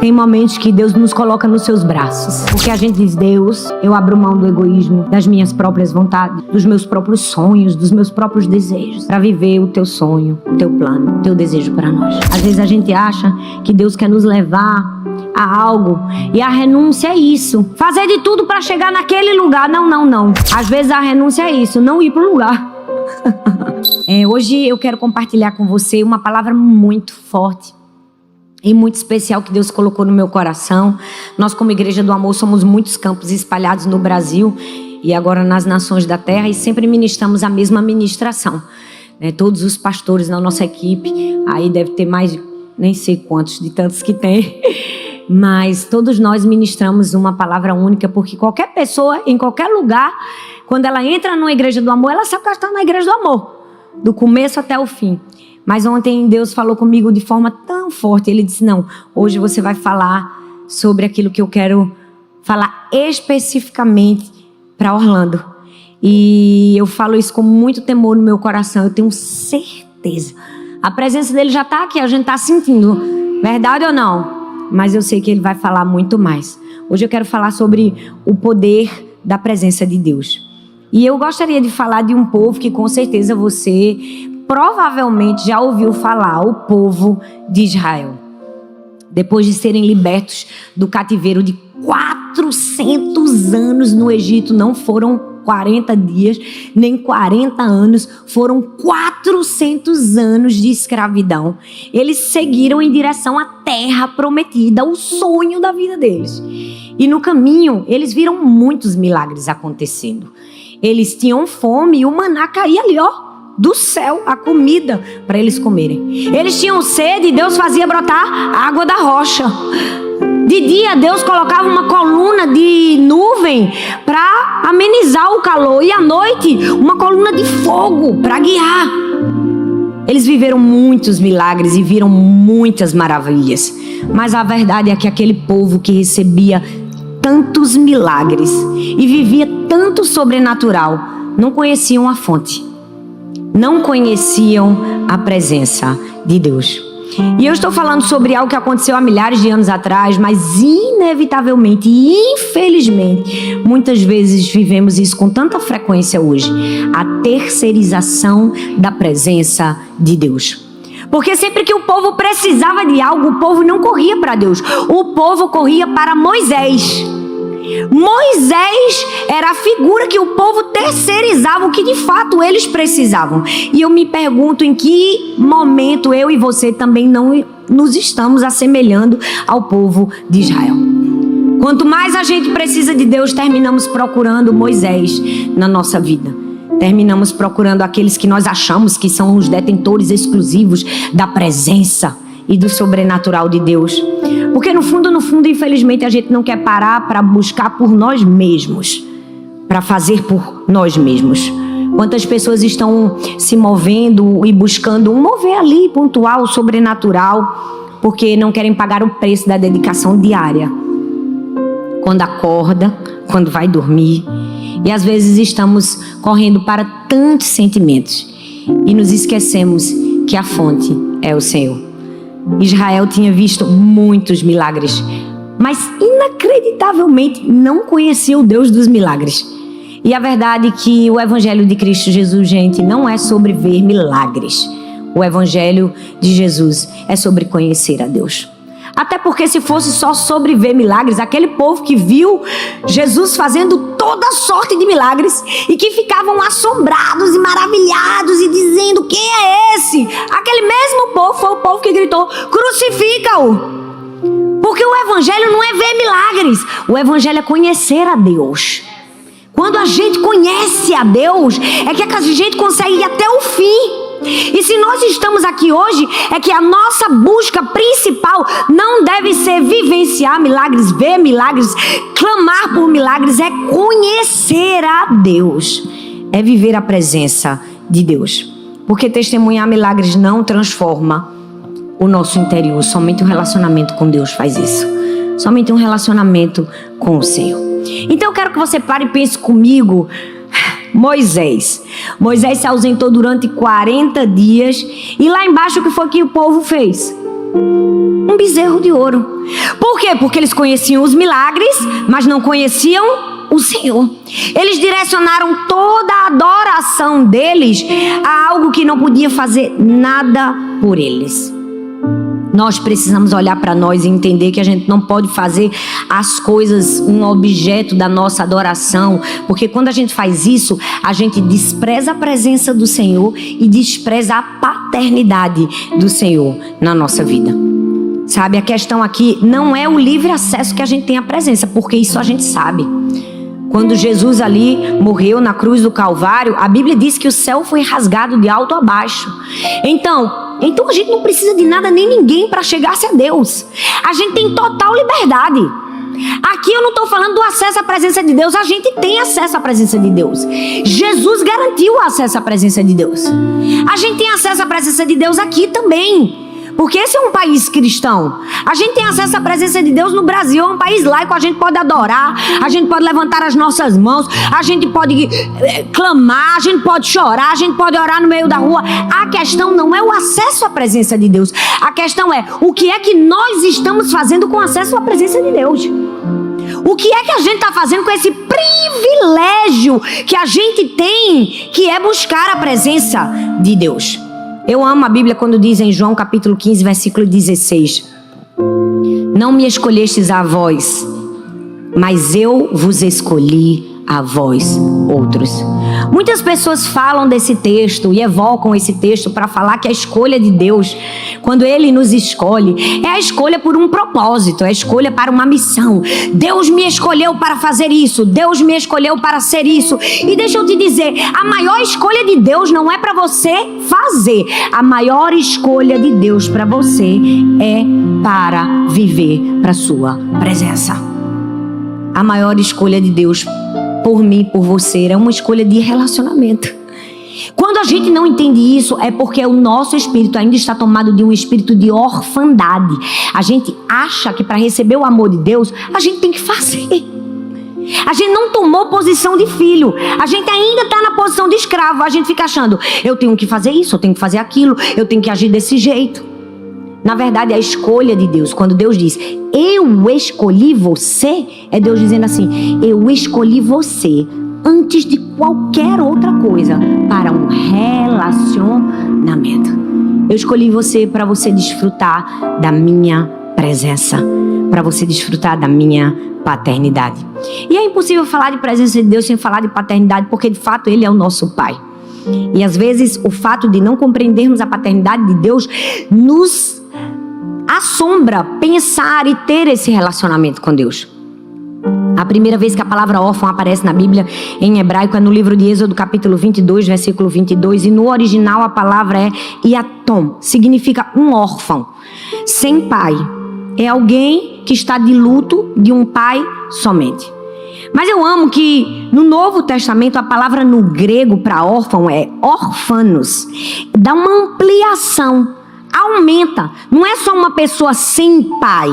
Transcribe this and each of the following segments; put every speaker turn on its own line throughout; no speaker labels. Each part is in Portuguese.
Tem momentos que Deus nos coloca nos seus braços. Porque a gente diz: Deus, eu abro mão do egoísmo, das minhas próprias vontades, dos meus próprios sonhos, dos meus próprios desejos, para viver o teu sonho, o teu plano, o teu desejo para nós. Às vezes a gente acha que Deus quer nos levar a algo, e a renúncia é isso. Fazer de tudo para chegar naquele lugar. Não. Às vezes a renúncia é isso, não ir pro lugar. Hoje eu quero compartilhar com você uma palavra muito forte e muito especial que Deus colocou no meu coração. Nós, como Igreja do Amor, somos muitos campos espalhados no Brasil e agora nas nações da terra, e sempre ministramos a mesma ministração, né? Todos os pastores na nossa equipe, aí deve ter mais, nem sei quantos, de tantos que tem, mas todos nós ministramos uma palavra única, porque qualquer pessoa, em qualquer lugar, quando ela entra numa Igreja do Amor, ela sabe que ela está na Igreja do Amor, do começo até o fim. Mas ontem Deus falou comigo de forma tão forte. Ele disse: não, hoje você vai falar sobre aquilo que eu quero falar especificamente para Orlando. E eu falo isso com muito temor no meu coração. Eu tenho certeza. A presença dele já está aqui, a gente está sentindo. Verdade ou não? Mas eu sei que ele vai falar muito mais. Hoje eu quero falar sobre o poder da presença de Deus. E eu gostaria de falar de um povo que com certeza você provavelmente já ouviu falar, o povo de Israel. Depois de serem libertos do cativeiro de 400 anos no Egito, não foram 40 dias, nem 40 anos, foram 400 anos de escravidão. Eles seguiram em direção à terra prometida, o sonho da vida deles. E no caminho, eles viram muitos milagres acontecendo. Eles tinham fome e o maná caía ali, do céu, a comida para eles comerem. Eles tinham sede e Deus fazia brotar água da rocha. De dia, Deus colocava uma coluna de nuvem para amenizar o calor, e à noite, uma coluna de fogo para guiar. Eles viveram muitos milagres e viram muitas maravilhas. Mas a verdade é que aquele povo que recebia tantos milagres e vivia tanto sobrenatural, não conheciam a fonte. Não conheciam a presença de Deus. E eu estou falando sobre algo que aconteceu há milhares de anos atrás, mas inevitavelmente e infelizmente, muitas vezes vivemos isso com tanta frequência hoje. A terceirização da presença de Deus. Porque sempre que o povo precisava de algo, o povo não corria para Deus. O povo corria para Moisés. Moisés era a figura que o povo terceirizava o que de fato eles precisavam. E eu me pergunto em que momento eu e você também não nos estamos assemelhando ao povo de Israel. Quanto mais a gente precisa de Deus, terminamos procurando Moisés na nossa vida. Terminamos procurando aqueles que nós achamos que são os detentores exclusivos da presença e do sobrenatural de Deus. Porque no fundo, infelizmente, a gente não quer parar para buscar por nós mesmos, para fazer por nós mesmos. Quantas pessoas estão se movendo e buscando um mover ali pontual, sobrenatural, porque não querem pagar o preço da dedicação diária. Quando acorda, quando vai dormir. E às vezes estamos correndo para tantos sentimentos e nos esquecemos que a fonte é o Senhor. Israel tinha visto muitos milagres, mas inacreditavelmente não conhecia o Deus dos milagres. E a verdade é que o Evangelho de Cristo Jesus, gente, não é sobre ver milagres. O Evangelho de Jesus é sobre conhecer a Deus. Até porque se fosse só sobre ver milagres, aquele povo que viu Jesus fazendo toda sorte de milagres e que ficavam assombrados e maravilhados e dizendo: quem é esse? Aquele mesmo povo foi o povo que gritou: crucifica-o. Porque o Evangelho não é ver milagres, o Evangelho é conhecer a Deus. Quando a gente conhece a Deus, é que a gente consegue ir até o fim. E se nós estamos aqui hoje, é que a nossa busca principal não deve ser vivenciar milagres, ver milagres, clamar por milagres, é conhecer a Deus, é viver a presença de Deus. Porque testemunhar milagres não transforma o nosso interior, somente um relacionamento com Deus faz isso. Somente um relacionamento com o Senhor. Então eu quero que você pare e pense comigo. Moisés se ausentou durante 40 dias. E lá embaixo o que foi que o povo fez? Um bezerro de ouro. Por quê? Porque eles conheciam os milagres, mas não conheciam o Senhor. Eles direcionaram toda a adoração deles a algo que não podia fazer nada por eles. Nós precisamos olhar para nós e entender que a gente não pode fazer as coisas um objeto da nossa adoração, porque quando a gente faz isso, a gente despreza a presença do Senhor e despreza a paternidade do Senhor na nossa vida. Sabe, a questão aqui não é o livre acesso que a gente tem à presença, porque isso a gente sabe. Quando Jesus ali morreu na cruz do Calvário, a Bíblia diz que o céu foi rasgado de alto a baixo. Então a gente não precisa de nada nem ninguém para chegar-se a Deus. A gente tem total liberdade. Aqui eu não estou falando do acesso à presença de Deus. A gente tem acesso à presença de Deus. Jesus garantiu o acesso à presença de Deus. A gente tem acesso à presença de Deus aqui também, porque esse é um país cristão. A gente tem acesso à presença de Deus no Brasil. É um país laico, a gente pode adorar, a gente pode levantar as nossas mãos, a gente pode clamar, a gente pode chorar, a gente pode orar no meio da rua. A questão não é o acesso à presença de Deus. A questão é o que é que nós estamos fazendo com acesso à presença de Deus. O que é que a gente está fazendo com esse privilégio que a gente tem, que é buscar a presença de Deus? Eu amo a Bíblia quando diz em João capítulo 15, versículo 16: não me escolhestes a vós, mas eu vos escolhi a vós outros. Muitas pessoas falam desse texto e evocam esse texto para falar que a escolha de Deus, quando Ele nos escolhe, é a escolha por um propósito, é a escolha para uma missão. Deus me escolheu para fazer isso, Deus me escolheu para ser isso. E deixa eu te dizer, a maior escolha de Deus não é para você fazer. A maior escolha de Deus para você é para viver para sua presença. A maior escolha de Deus por mim, por você, é uma escolha de relacionamento. Quando a gente não entende isso, é porque o nosso espírito ainda está tomado de um espírito de orfandade. A gente acha que para receber o amor de Deus, a gente tem que fazer. A gente não tomou posição de filho. A gente ainda está na posição de escravo. A gente fica achando, eu tenho que fazer isso, eu tenho que fazer aquilo, eu tenho que agir desse jeito. Na verdade, a escolha de Deus, quando Deus diz, eu escolhi você, é Deus dizendo assim, eu escolhi você antes de qualquer outra coisa para um relacionamento. Eu escolhi você para você desfrutar da minha presença, para você desfrutar da minha paternidade. E é impossível falar de presença de Deus sem falar de paternidade, porque de fato Ele é o nosso Pai. E às vezes o fato de não compreendermos a paternidade de Deus nos assombra pensar e ter esse relacionamento com Deus. A primeira vez que a palavra órfão aparece na Bíblia em hebraico é no livro de Êxodo capítulo 22, versículo 22, e no original a palavra é yatom, significa um órfão, sem pai. É alguém que está de luto de um pai somente. Mas eu amo que no Novo Testamento a palavra no grego para órfão é orfanos. Dá uma ampliação, aumenta. Não é só uma pessoa sem pai.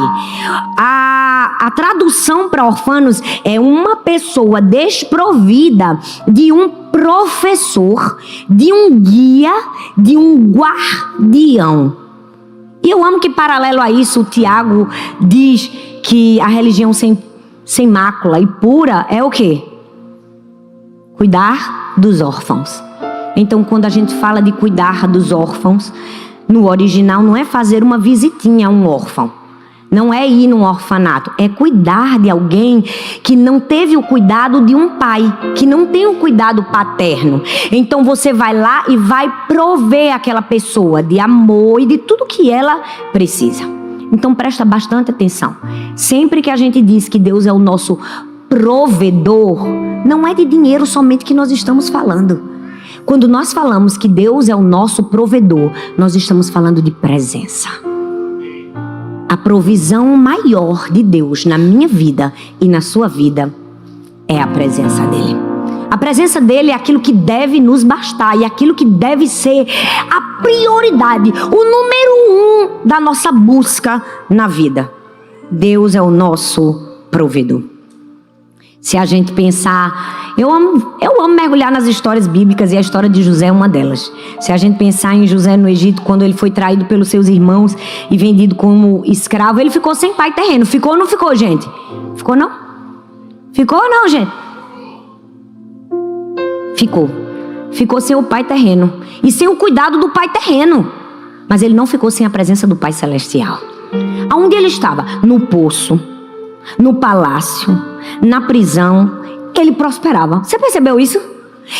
A tradução para orfanos é uma pessoa desprovida de um professor, de um guia, de um guardião. E eu amo que paralelo a isso o Tiago diz que a religião sem mácula e pura é o quê? Cuidar dos órfãos. Então, quando a gente fala de cuidar dos órfãos, no original não é fazer uma visitinha a um órfão. Não é ir num orfanato. É cuidar de alguém que não teve o cuidado de um pai, que não tem o cuidado paterno. Então você vai lá e vai prover aquela pessoa de amor e de tudo que ela precisa. Então presta bastante atenção. Sempre que a gente diz que Deus é o nosso provedor, não é de dinheiro somente que nós estamos falando. Quando nós falamos que Deus é o nosso provedor, nós estamos falando de presença. A provisão maior de Deus na minha vida e na sua vida é a presença dele. A presença dele é aquilo que deve nos bastar e aquilo que deve ser a prioridade, o número 1 da nossa busca na vida. Deus é o nosso provedor. Se a gente pensar, eu amo mergulhar nas histórias bíblicas e a história de José é uma delas. Se a gente pensar em José no Egito, quando ele foi traído pelos seus irmãos e vendido como escravo, ele ficou sem pai terreno. Ficou ou não ficou, gente? Ficou não? Ficou ou não, gente? Ficou. Ficou sem o pai terreno e sem o cuidado do pai terreno. Mas ele não ficou sem a presença do Pai Celestial. Aonde ele estava? No poço, no palácio, na prisão, ele prosperava. Você percebeu isso?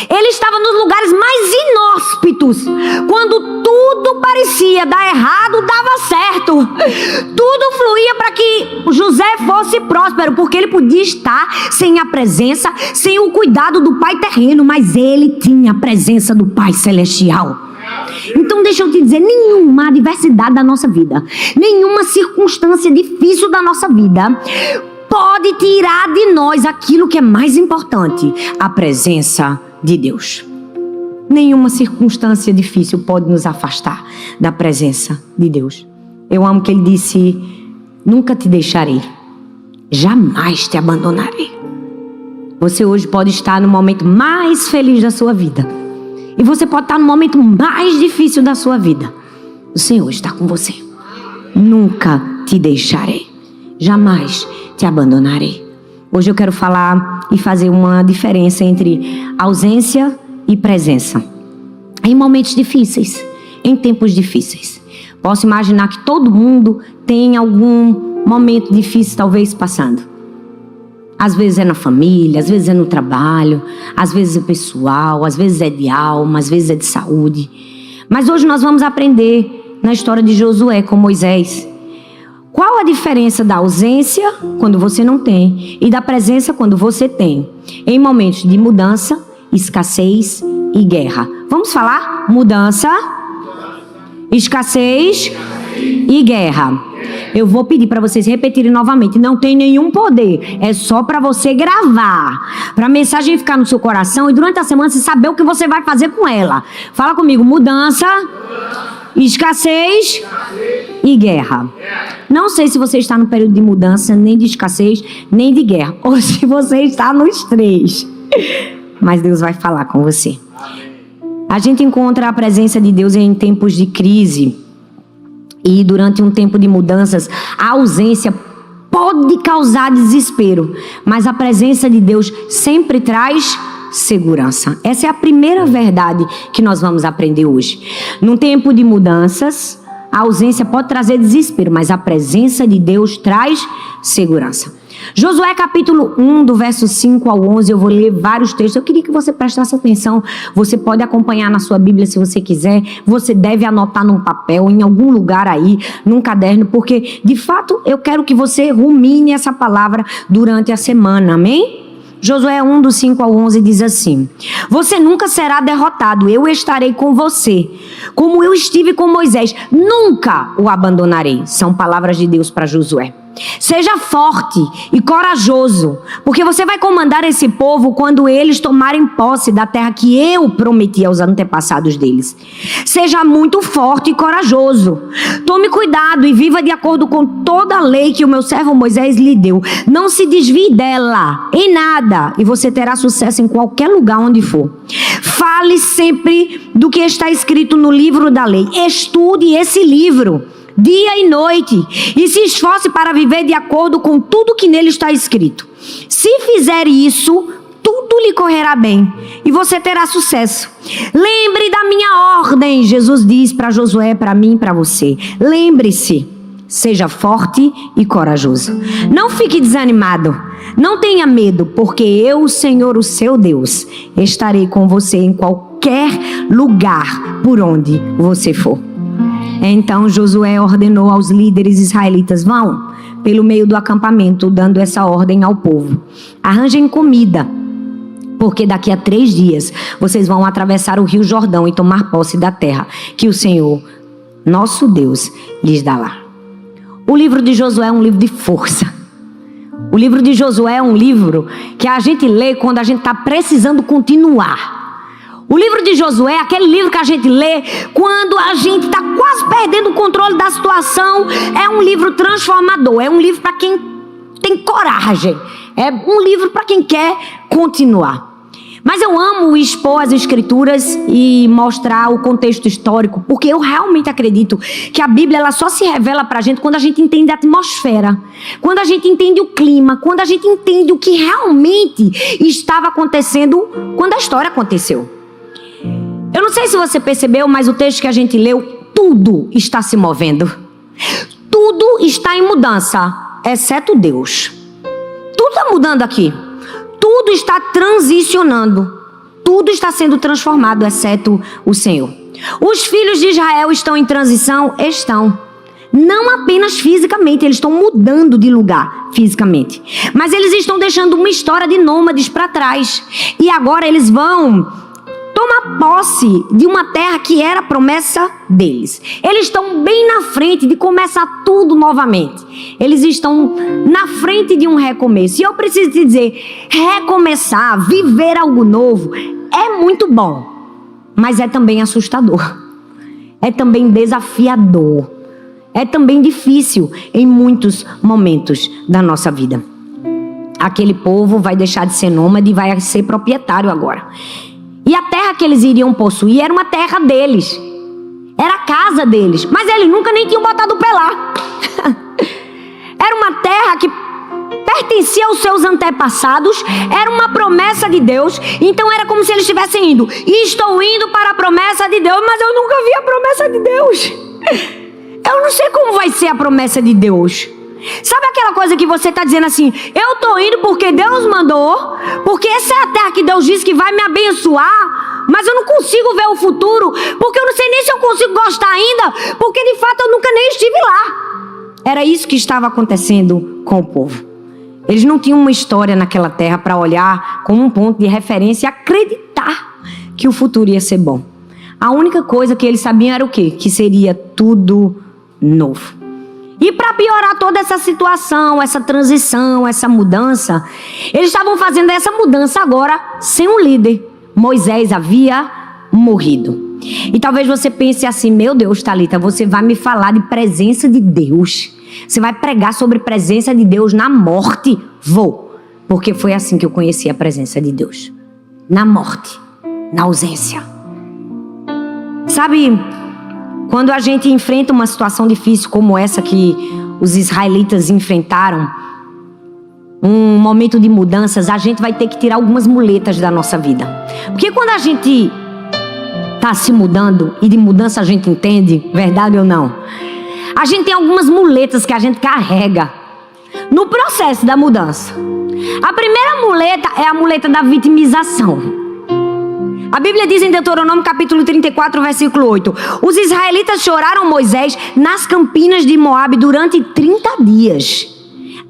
Ele estava nos lugares mais inóspitos. Quando tudo parecia dar errado, dava certo. Tudo fluía para que José fosse próspero, porque ele podia estar sem a presença, sem o cuidado do Pai terreno, mas ele tinha a presença do Pai Celestial. Então deixa eu te dizer, nenhuma adversidade da nossa vida, nenhuma circunstância difícil da nossa vida pode tirar de nós aquilo que é mais importante, a presença de Deus. Nenhuma circunstância difícil pode nos afastar da presença de Deus. Eu amo que ele disse, nunca te deixarei, jamais te abandonarei. Você hoje pode estar no momento mais feliz da sua vida. E você pode estar no momento mais difícil da sua vida. O Senhor está com você. Nunca te deixarei. Jamais te abandonarei. Hoje eu quero falar e fazer uma diferença entre ausência e presença. Em momentos difíceis, em tempos difíceis. Posso imaginar que todo mundo tem algum momento difícil talvez passando. Às vezes é na família, às vezes é no trabalho, às vezes é pessoal, às vezes é de alma, às vezes é de saúde. Mas hoje nós vamos aprender na história de Josué com Moisés. Qual a diferença da ausência quando você não tem e da presença quando você tem? Em momentos de mudança, escassez e guerra. Vamos falar? Mudança, escassez e guerra. Eu vou pedir para vocês repetirem novamente. Não tem nenhum poder. É só para você gravar. Para a mensagem ficar no seu coração e durante a semana você saber o que você vai fazer com ela. Fala comigo. Mudança, escassez e guerra. Não sei se você está no período de mudança, nem de escassez, nem de guerra. Ou se você está nos três. Mas Deus vai falar com você. A gente encontra a presença de Deus em tempos de crise. E durante um tempo de mudanças, a ausência pode causar desespero, mas a presença de Deus sempre traz segurança. Essa é a primeira verdade que nós vamos aprender hoje. Num tempo de mudanças, a ausência pode trazer desespero, mas a presença de Deus traz segurança. Josué capítulo 1, do verso 5 ao 11, eu vou ler vários textos. Eu queria que você prestasse atenção. Você pode acompanhar na sua Bíblia se você quiser. Você deve anotar num papel, em algum lugar aí, num caderno, porque de fato eu quero que você rumine essa palavra durante a semana, amém? Josué 1, do 5 ao 11 diz assim: você nunca será derrotado, eu estarei com você, como eu estive com Moisés, nunca o abandonarei. São palavras de Deus para Josué. Seja forte e corajoso, porque você vai comandar esse povo quando eles tomarem posse da terra que eu prometi aos antepassados deles. Seja muito forte e corajoso. Tome cuidado e viva de acordo com toda a lei que o meu servo Moisés lhe deu. Não se desvie dela em nada e você terá sucesso em qualquer lugar onde for. Fale sempre do que está escrito no livro da lei. Estude esse livro dia e noite, e se esforce para viver de acordo com tudo que nele está escrito. Se fizer isso, tudo lhe correrá bem, e você terá sucesso. Lembre da minha ordem, Jesus diz para Josué, para mim e para você. Lembre-se, seja forte e corajoso. Não fique desanimado, não tenha medo, porque eu, o Senhor, o seu Deus, estarei com você em qualquer lugar por onde você for. Então Josué ordenou aos líderes israelitas: vão pelo meio do acampamento, dando essa ordem ao povo: arranjem comida, porque daqui a 3 dias vocês vão atravessar o rio Jordão e tomar posse da terra que o Senhor, nosso Deus, lhes dá lá. O livro de Josué é um livro de força. O livro de Josué é um livro que a gente lê quando a gente está precisando continuar. O livro de Josué é aquele livro que a gente lê quando a gente está quase perdendo o controle da situação. É um livro transformador, é um livro para quem tem coragem. É um livro para quem quer continuar. Mas eu amo expor as escrituras e mostrar o contexto histórico, porque eu realmente acredito que a Bíblia ela só se revela pra gente quando a gente entende a atmosfera, quando a gente entende o clima, quando a gente entende o que realmente estava acontecendo quando a história aconteceu. Eu não sei se você percebeu, mas o texto que a gente leu, tudo está se movendo. Tudo está em mudança, exceto Deus. Tudo está mudando aqui. Tudo está transicionando. Tudo está sendo transformado, exceto o Senhor. Os filhos de Israel estão em transição? Estão. Não apenas fisicamente, eles estão mudando de lugar fisicamente. Mas eles estão deixando uma história de nômades para trás. E agora eles vão tomar posse de uma terra que era a promessa deles. Eles estão bem na frente de começar tudo novamente. Eles estão na frente de um recomeço. E eu preciso te dizer, recomeçar, viver algo novo, é muito bom. Mas é também assustador. É também desafiador. É também difícil em muitos momentos da nossa vida. Aquele povo vai deixar de ser nômade e vai ser proprietário agora. E a terra que eles iriam possuir era uma terra deles. Era a casa deles. Mas eles nunca nem tinham botado o pé lá. Era uma terra que pertencia aos seus antepassados. Era uma promessa de Deus. Então era como se eles estivessem indo. Estou indo para a promessa de Deus, mas eu nunca vi a promessa de Deus. Eu não sei como vai ser a promessa de Deus. Sabe aquela coisa que você está dizendo assim, eu estou indo porque Deus mandou, porque essa é a terra que Deus disse que vai me abençoar, mas eu não consigo ver o futuro, porque eu não sei nem se eu consigo gostar ainda, porque de fato eu nunca nem estive lá. Era isso que estava acontecendo com o povo. Eles não tinham uma história naquela terra para olhar como um ponto de referência e acreditar que o futuro ia ser bom. A única coisa que eles sabiam era o quê? Que seria tudo novo. E para piorar toda essa situação, essa transição, essa mudança, eles estavam fazendo essa mudança agora sem um líder. Moisés havia morrido. E talvez você pense assim, meu Deus, Thalita, você vai me falar de presença de Deus? Você vai pregar sobre presença de Deus na morte? Vou, porque foi assim que eu conheci a presença de Deus. Na morte, na ausência. Sabe, quando a gente enfrenta uma situação difícil como essa que os israelitas enfrentaram, um momento de mudanças, a gente vai ter que tirar algumas muletas da nossa vida. Porque quando a gente está se mudando, e de mudança a gente entende, verdade ou não, a gente tem algumas muletas que a gente carrega no processo da mudança. A primeira muleta é a muleta da vitimização. A Bíblia diz em Deuteronômio capítulo 34, versículo 8. Os israelitas choraram Moisés nas campinas de Moabe durante 30 dias.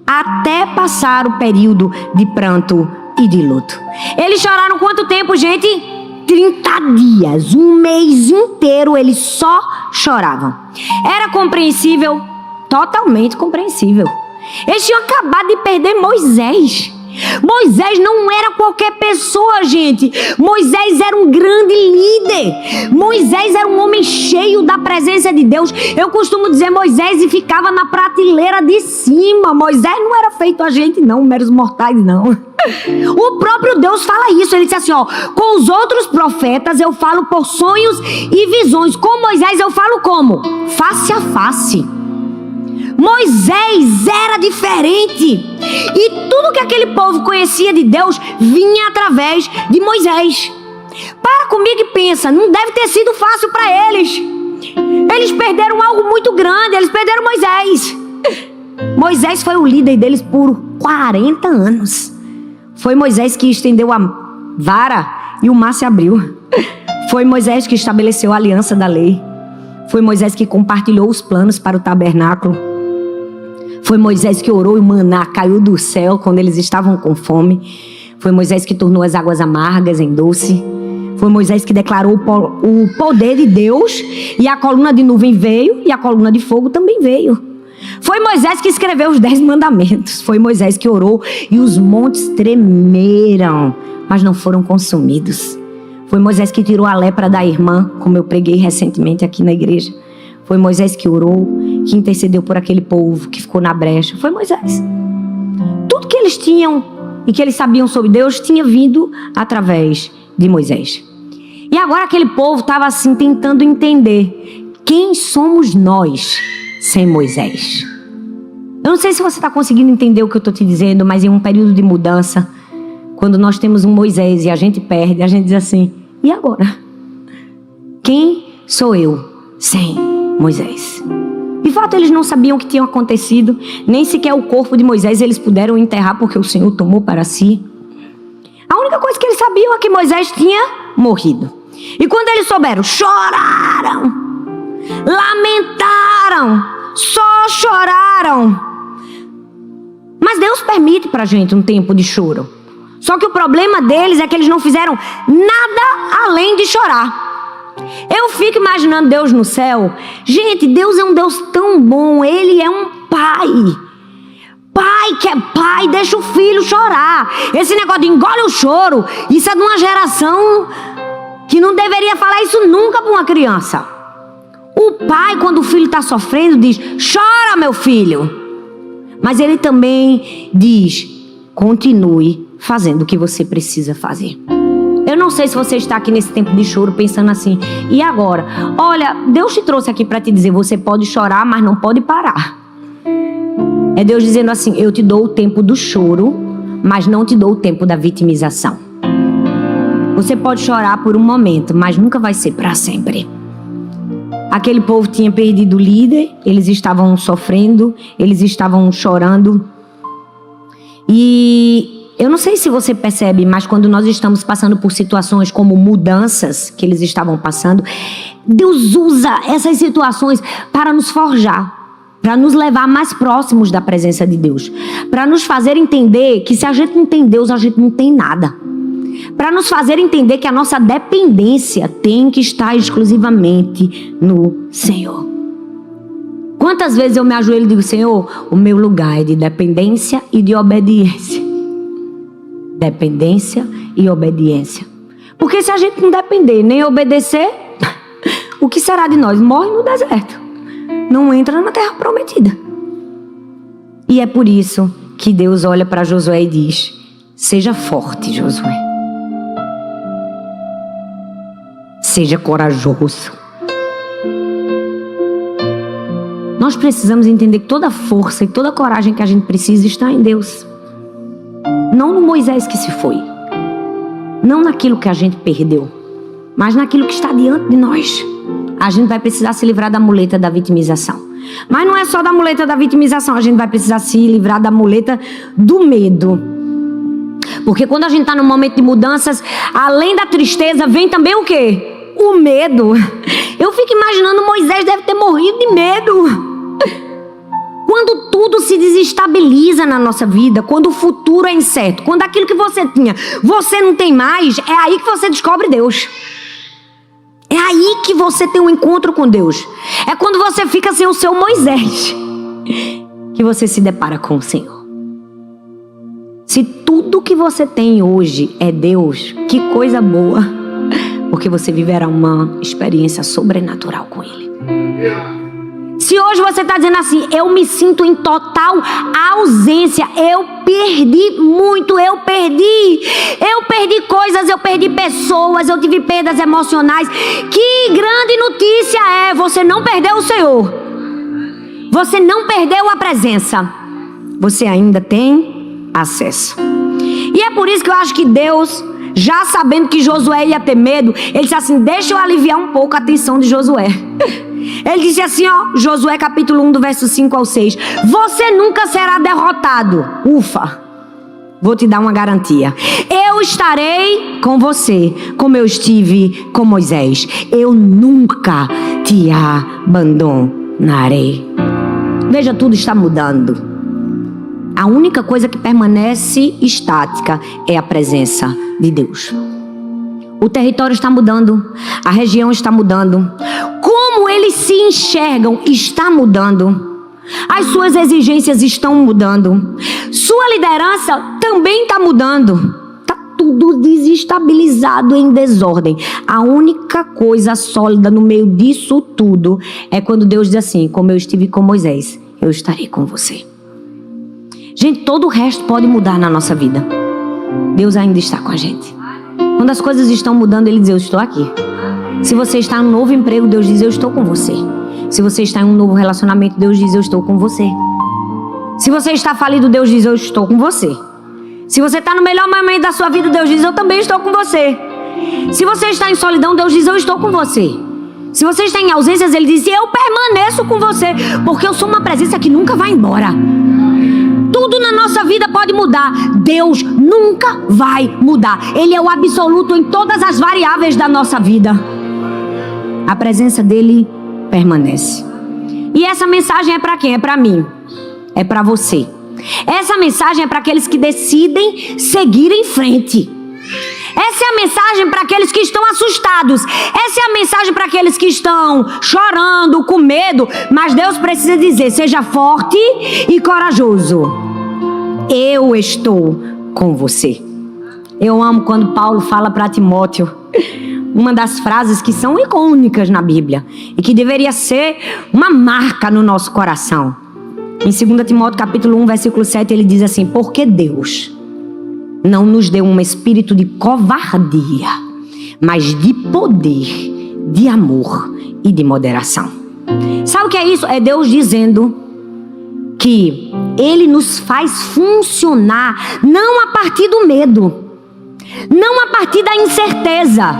Até passar o período de pranto e de luto. Eles choraram quanto tempo, gente? 30 dias. Um mês inteiro eles só choravam. Era compreensível? Totalmente compreensível. Eles tinham acabado de perder Moisés. Moisés não era qualquer pessoa, gente. Moisés era um grande líder. Moisés era um homem cheio da presença de Deus. Eu costumo dizer Moisés e ficava na prateleira de cima. Moisés não era feito a gente não, meros mortais não. O próprio Deus fala isso. Ele disse assim, ó, com os outros profetas eu falo por sonhos e visões. Com Moisés eu falo como? Face a face. Moisés era diferente. E tudo que aquele povo conhecia de Deus vinha através de Moisés. Para comigo e pensa, não deve ter sido fácil para eles. Eles perderam algo muito grande, eles perderam Moisés. Moisés foi o líder deles por 40 anos. Foi Moisés que estendeu a vara e o mar se abriu. Foi Moisés que estabeleceu a aliança da lei. Foi Moisés que compartilhou os planos para o tabernáculo. Foi Moisés que orou e o maná caiu do céu quando eles estavam com fome. Foi Moisés que tornou as águas amargas em doce. Foi Moisés que declarou o poder de Deus. E a coluna de nuvem veio e a coluna de fogo também veio. Foi Moisés que escreveu os 10 mandamentos. Foi Moisés que orou e os montes tremeram, mas não foram consumidos. Foi Moisés que tirou a lepra da irmã, como eu preguei recentemente aqui na igreja. Foi Moisés que orou, que intercedeu por aquele povo que ficou na brecha. Foi Moisés. Tudo que eles tinham e que eles sabiam sobre Deus tinha vindo através de Moisés. E agora aquele povo estava assim tentando entender quem somos nós sem Moisés. Eu não sei se você está conseguindo entender o que eu estou te dizendo, mas em um período de mudança, quando nós temos um Moisés e a gente perde, a gente diz assim, e agora? Quem sou eu sem Moisés? De fato, eles não sabiam o que tinha acontecido, nem sequer o corpo de Moisés eles puderam enterrar porque o Senhor tomou para si. A única coisa que eles sabiam é que Moisés tinha morrido. E quando eles souberam, choraram, lamentaram, só choraram. Mas Deus permite pra gente um tempo de choro. Só que o problema deles é que eles não fizeram nada além de chorar. Eu fico imaginando Deus no céu. Gente, Deus é um Deus tão bom. Ele é um pai. Pai que é pai, deixa o filho chorar. Esse negócio de engole o choro, isso é de uma geração que não deveria falar isso nunca para uma criança. O pai, quando o filho está sofrendo, diz, chora, meu filho. Mas ele também diz, continue fazendo o que você precisa fazer. Eu não sei se você está aqui nesse tempo de choro pensando assim, e agora? Olha, Deus te trouxe aqui para te dizer, você pode chorar, mas não pode parar. É Deus dizendo assim, eu te dou o tempo do choro, mas não te dou o tempo da vitimização. Você pode chorar por um momento, mas nunca vai ser para sempre. Aquele povo tinha perdido o líder, eles estavam sofrendo, eles estavam chorando. E eu não sei se você percebe, mas quando nós estamos passando por situações como mudanças que eles estavam passando, Deus usa essas situações para nos forjar, para nos levar mais próximos da presença de Deus, para nos fazer entender que se a gente não tem Deus, a gente não tem nada, para nos fazer entender que a nossa dependência tem que estar exclusivamente no Senhor. Quantas vezes eu me ajoelho e digo, Senhor, o meu lugar é de dependência e de obediência. Dependência e obediência. Porque se a gente não depender nem obedecer, o que será de nós? Morre no deserto, não entra na terra prometida. E é por isso que Deus olha para Josué e diz, seja forte, Josué, seja corajoso. Nós precisamos entender que toda força e toda coragem que a gente precisa está em Deus. Não no Moisés que se foi, não naquilo que a gente perdeu, mas naquilo que está diante de nós. A gente vai precisar se livrar da muleta da vitimização. Mas não é só da muleta da vitimização, a gente vai precisar se livrar da muleta do medo. Porque quando a gente está num momento de mudanças, além da tristeza, vem também o quê? O medo. Eu fico imaginando, Moisés deve ter morrido de medo. Quando tudo se desestabiliza na nossa vida, quando o futuro é incerto, quando aquilo que você tinha, você não tem mais, é aí que você descobre Deus. É aí que você tem um encontro com Deus. É quando você fica sem o seu Moisés que você se depara com o Senhor. Se tudo que você tem hoje é Deus, que coisa boa, porque você viverá uma experiência sobrenatural com Ele. Se hoje você está dizendo assim, eu me sinto em total ausência, eu perdi muito, eu perdi coisas, eu perdi pessoas, eu tive perdas emocionais. Que grande notícia é, você não perdeu o Senhor, você não perdeu a presença, você ainda tem acesso. E é por isso que eu acho que Deus, já sabendo que Josué ia ter medo, ele disse assim, deixa eu aliviar um pouco a tensão de Josué. Ele disse assim, ó, Josué capítulo 1 do verso 5 ao 6, você nunca será derrotado. Ufa, vou te dar uma garantia, eu estarei com você como eu estive com Moisés, eu nunca te abandonarei. Veja, tudo está mudando. A única coisa que permanece estática é a presença de Deus. O território está mudando, a região está mudando, como eles se enxergam está mudando, as suas exigências estão mudando, sua liderança também está mudando. Está tudo desestabilizado, em desordem. A única coisa sólida no meio disso tudo é quando Deus diz assim, como eu estive com Moisés, eu estarei com você. Gente, todo o resto pode mudar na nossa vida. Deus ainda está com a gente. Quando as coisas estão mudando, Ele diz: eu estou aqui. Se você está em um novo emprego, Deus diz: eu estou com você. Se você está em um novo relacionamento, Deus diz: eu estou com você. Se você está falido, Deus diz: eu estou com você. Se você está no melhor momento da sua vida, Deus diz: eu também estou com você. Se você está em solidão, Deus diz: eu estou com você. Se você está em ausências, Ele diz: eu permaneço com você, porque eu sou uma presença que nunca vai embora. Tudo na nossa vida pode mudar, Deus nunca vai mudar. Ele é o absoluto em todas as variáveis da nossa vida. A presença dele permanece. E essa mensagem é para quem? É para mim. É para você. Essa mensagem é para aqueles que decidem seguir em frente. Essa é a mensagem para aqueles que estão assustados. Essa é a mensagem para aqueles que estão chorando, com medo. Mas Deus precisa dizer: seja forte e corajoso. Eu estou com você. Eu amo quando Paulo fala para Timóteo uma das frases que são icônicas na Bíblia e que deveria ser uma marca no nosso coração. Em 2 Timóteo capítulo 1, versículo 7, ele diz assim: porque Deus não nos deu um espírito de covardia, mas de poder, de amor e de moderação. Sabe o que é isso? É Deus dizendo que Ele nos faz funcionar não a partir do medo, não a partir da incerteza.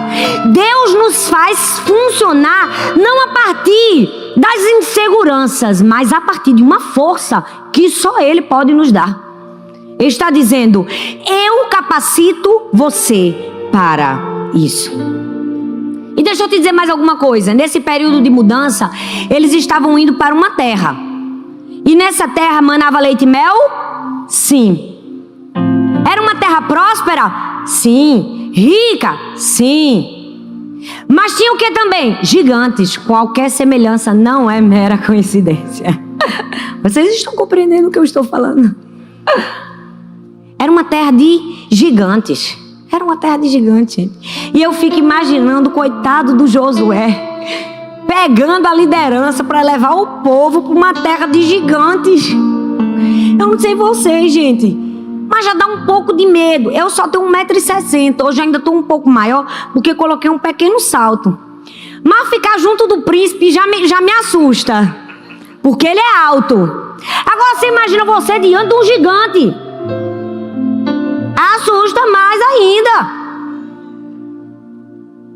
Deus nos faz funcionar não a partir das inseguranças, mas a partir de uma força que só Ele pode nos dar. Ele está dizendo: eu capacito você para isso. E deixa eu te dizer mais alguma coisa. Nesse período de mudança, eles estavam indo para uma terra. E nessa terra manava leite e mel? Sim. Era uma terra próspera? Sim. Rica? Sim. Mas tinha o que também? Gigantes. Qualquer semelhança não é mera coincidência. Vocês estão compreendendo o que eu estou falando? Era uma terra de gigantes. Era uma terra de gigantes, gente. E eu fico imaginando o coitado do Josué pegando a liderança para levar o povo para uma terra de gigantes. Eu não sei vocês, gente, mas já dá um pouco de medo. Eu só tenho 1,60 m. Hoje ainda estou um pouco maior, porque coloquei um pequeno salto. Mas ficar junto do príncipe já me assusta, porque ele é alto. Agora você imagina você diante de um gigante. Assusta mais ainda.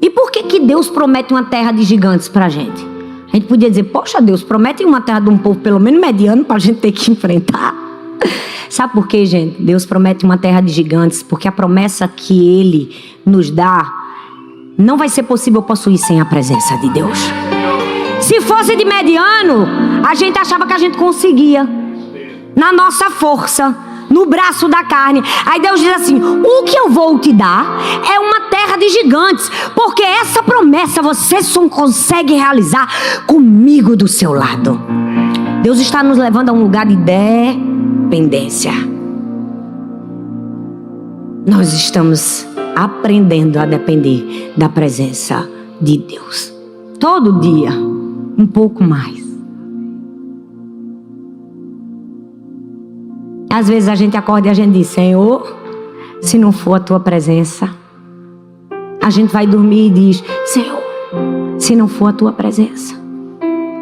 E por que Deus promete uma terra de gigantes pra gente? A gente podia dizer: poxa, Deus promete uma terra de um povo pelo menos mediano pra gente ter que enfrentar. Sabe por quê, gente? Deus promete uma terra de gigantes porque a promessa que Ele nos dá não vai ser possível possuir sem a presença de Deus. Se fosse de mediano, a gente achava que a gente conseguia na nossa força, no braço da carne. Aí Deus diz assim: o que eu vou te dar é uma terra de gigantes, porque essa promessa você só consegue realizar comigo do seu lado. Deus está nos levando a um lugar de dependência. Nós estamos aprendendo a depender da presença de Deus. Todo dia, um pouco mais. Às vezes a gente acorda e a gente diz: Senhor, se não for a tua presença. A gente vai dormir e diz: Senhor, se não for a tua presença.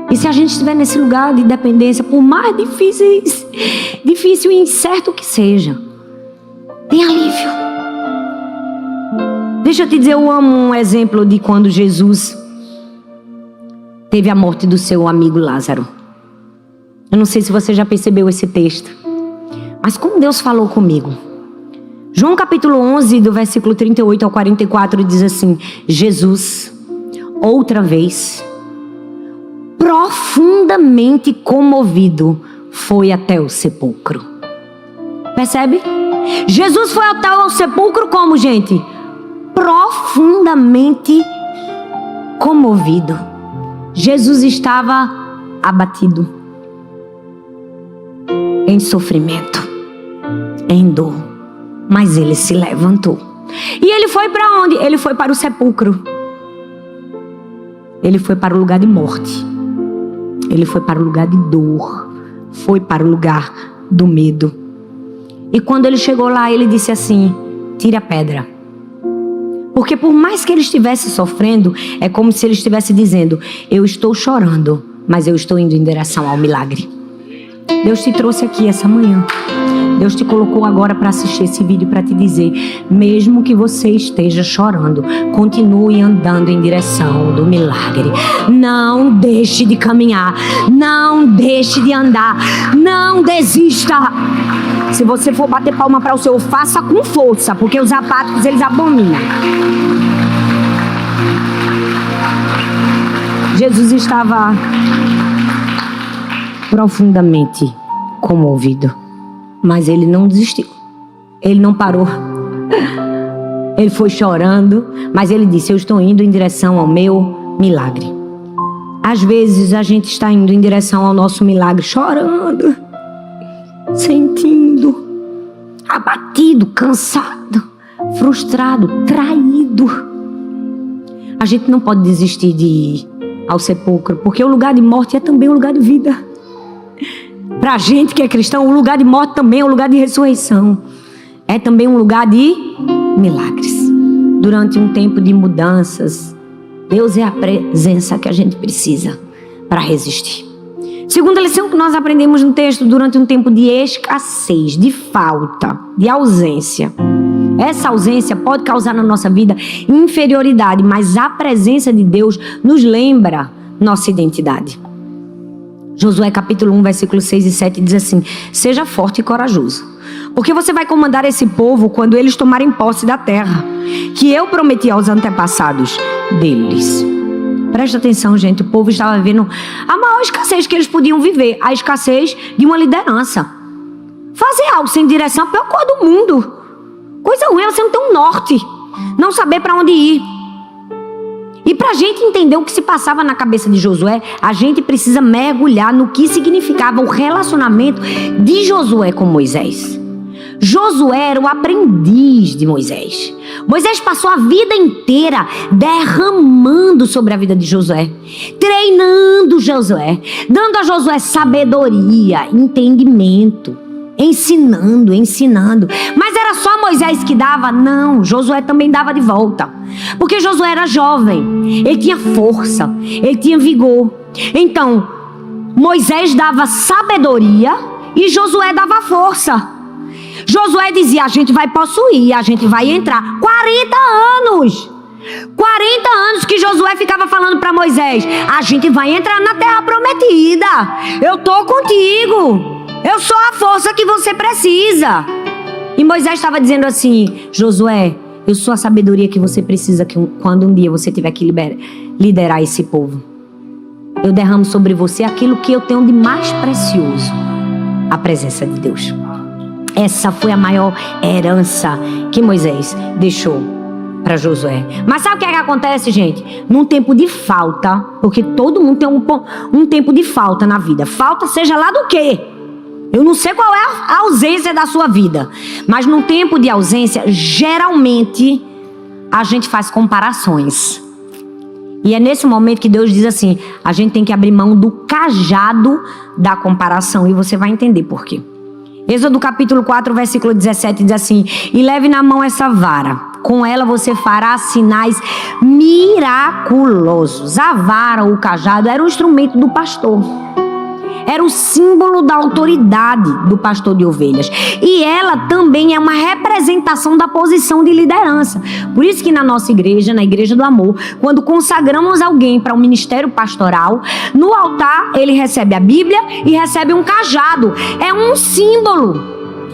E se a gente estiver nesse lugar de dependência, por mais difícil e incerto que seja, tem alívio. Deixa eu te dizer, eu amo um exemplo de quando Jesus teve a morte do seu amigo Lázaro. Eu não sei se você já percebeu esse texto, mas como Deus falou comigo. João capítulo 11, do versículo 38 ao 44, diz assim: Jesus, outra vez, profundamente comovido, foi até o sepulcro. Percebe? Jesus foi até o sepulcro como, gente? Profundamente comovido. Jesus estava abatido, em sofrimento, em dor, mas ele se levantou. E ele foi para onde? Ele foi para o sepulcro. Ele foi para o lugar de morte. Ele foi para o lugar de dor. Foi para o lugar do medo. E quando ele chegou lá, ele disse assim: tire a pedra. Porque por mais que ele estivesse sofrendo, é como se ele estivesse dizendo: eu estou chorando, mas eu estou indo em direção ao milagre. Deus te trouxe aqui essa manhã. Deus te colocou agora para assistir esse vídeo para te dizer: mesmo que você esteja chorando, continue andando em direção do milagre. Não deixe de caminhar, não deixe de andar, não desista. Se você for bater palma para o Senhor, faça com força, porque os apáticos eles abominam. Jesus estava profundamente comovido, mas ele não desistiu, ele não parou. Ele foi chorando, mas ele disse: eu estou indo em direção ao meu milagre. Às vezes a gente está indo em direção ao nosso milagre chorando, sentindo, abatido, cansado, frustrado, traído. A gente não pode desistir de ir ao sepulcro, porque o lugar de morte é também um lugar de vida. Para a gente que é cristão, o lugar de morte também é um lugar de ressurreição. É também um lugar de milagres. Durante um tempo de mudanças, Deus é a presença que a gente precisa para resistir. Segunda lição que nós aprendemos no texto: durante um tempo de escassez, de falta, de ausência. Essa ausência pode causar na nossa vida inferioridade, mas a presença de Deus nos lembra nossa identidade. Josué capítulo 1, versículos 6 e 7 diz assim: seja forte e corajoso, porque você vai comandar esse povo quando eles tomarem posse da terra que eu prometi aos antepassados deles. Presta atenção, gente, o povo estava vivendo a maior escassez que eles podiam viver, a escassez de uma liderança. Fazer algo sem direção é a pior coisa do mundo. Coisa ruim é você não ter um norte, não saber para onde ir. E para a gente entender o que se passava na cabeça de Josué, a gente precisa mergulhar no que significava o relacionamento de Josué com Moisés. Josué era o aprendiz de Moisés. Moisés passou a vida inteira derramando sobre a vida de Josué, treinando Josué, dando a Josué sabedoria, entendimento, ensinando. Mas era só Moisés que dava? Não, Josué também dava de volta. Porque Josué era jovem, ele tinha força, ele tinha vigor. Então, Moisés dava sabedoria e Josué dava força. Josué dizia: a gente vai possuir, a gente vai entrar. 40 anos! 40 anos que Josué ficava falando para Moisés: a gente vai entrar na terra prometida. Eu tô contigo. Eu sou a força que você precisa. E Moisés estava dizendo assim: Josué, eu sou a sabedoria que você precisa quando um dia você tiver que liderar esse povo. Eu derramo sobre você aquilo que eu tenho de mais precioso: a presença de Deus. Essa foi a maior herança que Moisés deixou para Josué. Mas sabe o que é que acontece, gente? Num tempo de falta, porque todo mundo tem um tempo de falta na vida. Falta seja lá do quê? Eu não sei qual é a ausência da sua vida, mas num tempo de ausência, geralmente a gente faz comparações. E é nesse momento que Deus diz assim: a gente tem que abrir mão do cajado da comparação. E você vai entender por quê. Êxodo capítulo 4, versículo 17 diz assim: e leve na mão essa vara, com ela você fará sinais miraculosos. A vara, o cajado, era um instrumento do pastor. Era o símbolo da autoridade do pastor de ovelhas. E ela também é uma representação da posição de liderança. Por isso que na nossa igreja, na Igreja do Amor, quando consagramos alguém para o ministério pastoral, no altar ele recebe a Bíblia e recebe um cajado. É um símbolo